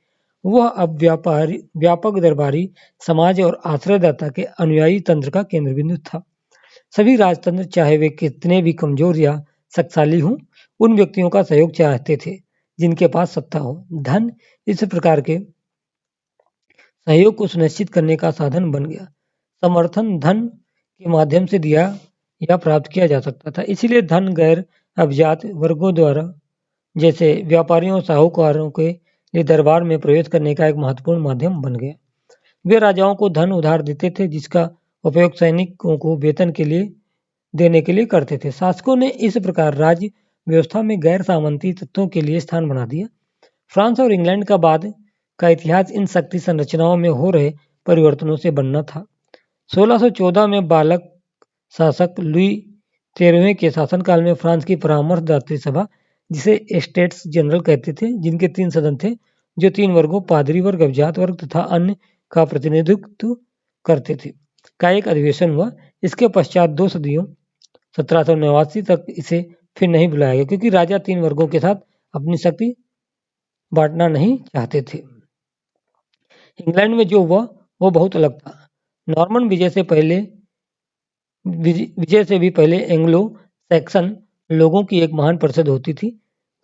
वह अब व्यापक दरबारी समाज और आश्रयदाता के अनुयायी तंत्र का केंद्र बिंदु था। सभी राजतंत्र, चाहे वे कितने भी कमजोर या शक्तिशाली हों, उन व्यक्तियों का सहयोग चाहते थे जिनके पास सत्ता हो। धन इस प्रकार के सहयोग को सुनिश्चित करने का साधन बन गया। समर्थन धन के माध्यम से दिया या प्राप्त किया जा सकता था, इसलिए धन गैर अभिजात वर्गों द्वारा जैसे व्यापारियों और साहूकारों के लिए दरबार में प्रवेश करने का एक महत्वपूर्ण माध्यम बन गया। वे राजाओं को धन उधार देते थे, जिसका उपयोग सैनिकों को वेतन के लिए देने के लिए करते थे। शासकों ने इस प्रकार राज्य व्यवस्था में गैर सामंती तत्वों के लिए स्थान बना दिया। फ्रांस और इंग्लैंड का बाद का इतिहास इन शक्ति संरचनाओं में हो रहे परिवर्तनों से बनना था। 1614 में बालक शासक लुई 13वें के शासनकाल में फ्रांस की परामर्शदात्री सभा, जिसे स्टेट्स जनरल कहते थे, जिनके 3 सदन थे जो 3 वर्गों पादरी वर्ग, अभिजात वर्ग तथा अन्य का प्रतिनिधित्व करते थे, का एक अधिवेशन हुआ। इसके पश्चात 2 सदियों 1789 तक इसे फिर नहीं बुलाया गया, क्योंकि राजा 3 वर्गों के साथ अपनी शक्ति बांटना नहीं चाहते थे। इंग्लैंड में जो हुआ वो बहुत अलग था। नॉर्मन विजय से भी पहले एंग्लो सैक्सन लोगों की एक महान परिषद होती थी।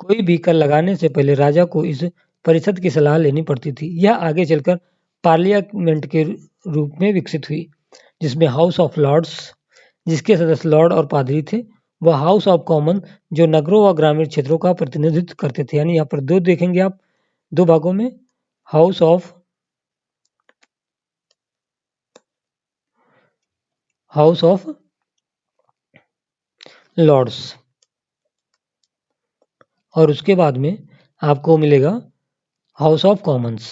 कोई भी कर लगाने से पहले राजा को इस परिषद की सलाह लेनी पड़ती थी। यह आगे चलकर पार्लियामेंट के रूप में विकसित हुई, जिसमें हाउस ऑफ लॉर्ड्स, जिसके सदस्य लॉर्ड और पादरी थे, व हाउस ऑफ कॉमन, जो नगरों व ग्रामीण क्षेत्रों का प्रतिनिधित्व करते थे। यानी यहाँ पर 2 देखेंगे आप, 2 भागों में, हाउस ऑफ लॉर्ड्स और उसके बाद में आपको मिलेगा हाउस ऑफ कॉमन्स।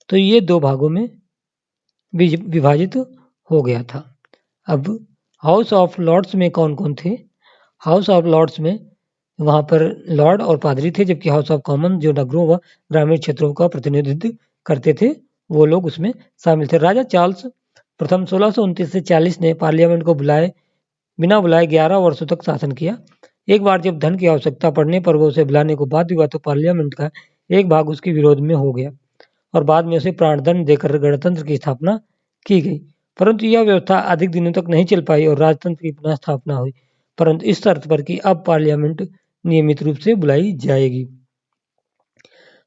तो ये 2 भागों में विभाजित हो गया था। अब हाउस ऑफ लॉर्ड्स में कौन कौन थे? हाउस ऑफ लॉर्ड्स में वहाँ पर लॉर्ड और पादरी थे, जबकि हाउस ऑफ कॉमन जो नगरों व ग्रामीण क्षेत्रों का प्रतिनिधित्व करते थे, वो लोग उसमें शामिल थे। राजा चार्ल्स प्रथम 1629 से 40 ने पार्लियामेंट को बिना बुलाए 11 वर्षों तक शासन किया। एक बार जब धन की आवश्यकता पड़ने पर वो उसे बुलाने को बाध्य हुआ, तो पार्लियामेंट का एक भाग उसके विरोध में हो गया और बाद में उसे प्राणदंड देकर गणतंत्र की स्थापना की गई। परंतु यह व्यवस्था अधिक दिनों तक नहीं चल पाई और राजतंत्र की पुनः स्थापना हुई, परंतु इस शर्त पर कि अब पार्लियामेंट नियमित रूप से बुलाई जाएगी।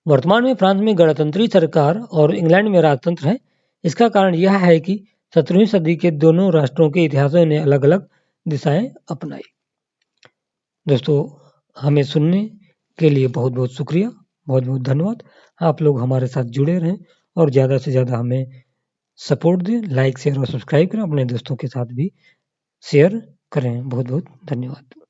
वर्तमान में फ्रांस में गणतंत्री सरकार और इंग्लैंड में राजतंत्र है। इसका कारण यह है कि 17वीं सदी के दोनों राष्ट्रों के इतिहासों ने अलग अलग दिशाएं अपनाई। दोस्तों, हमें सुनने के लिए बहुत बहुत शुक्रिया, बहुत बहुत धन्यवाद। आप लोग हमारे साथ जुड़े रहें और ज़्यादा से ज़्यादा हमें सपोर्ट दें, लाइक शेयर और सब्सक्राइब करें, अपने दोस्तों के साथ भी शेयर करें। बहुत बहुत धन्यवाद।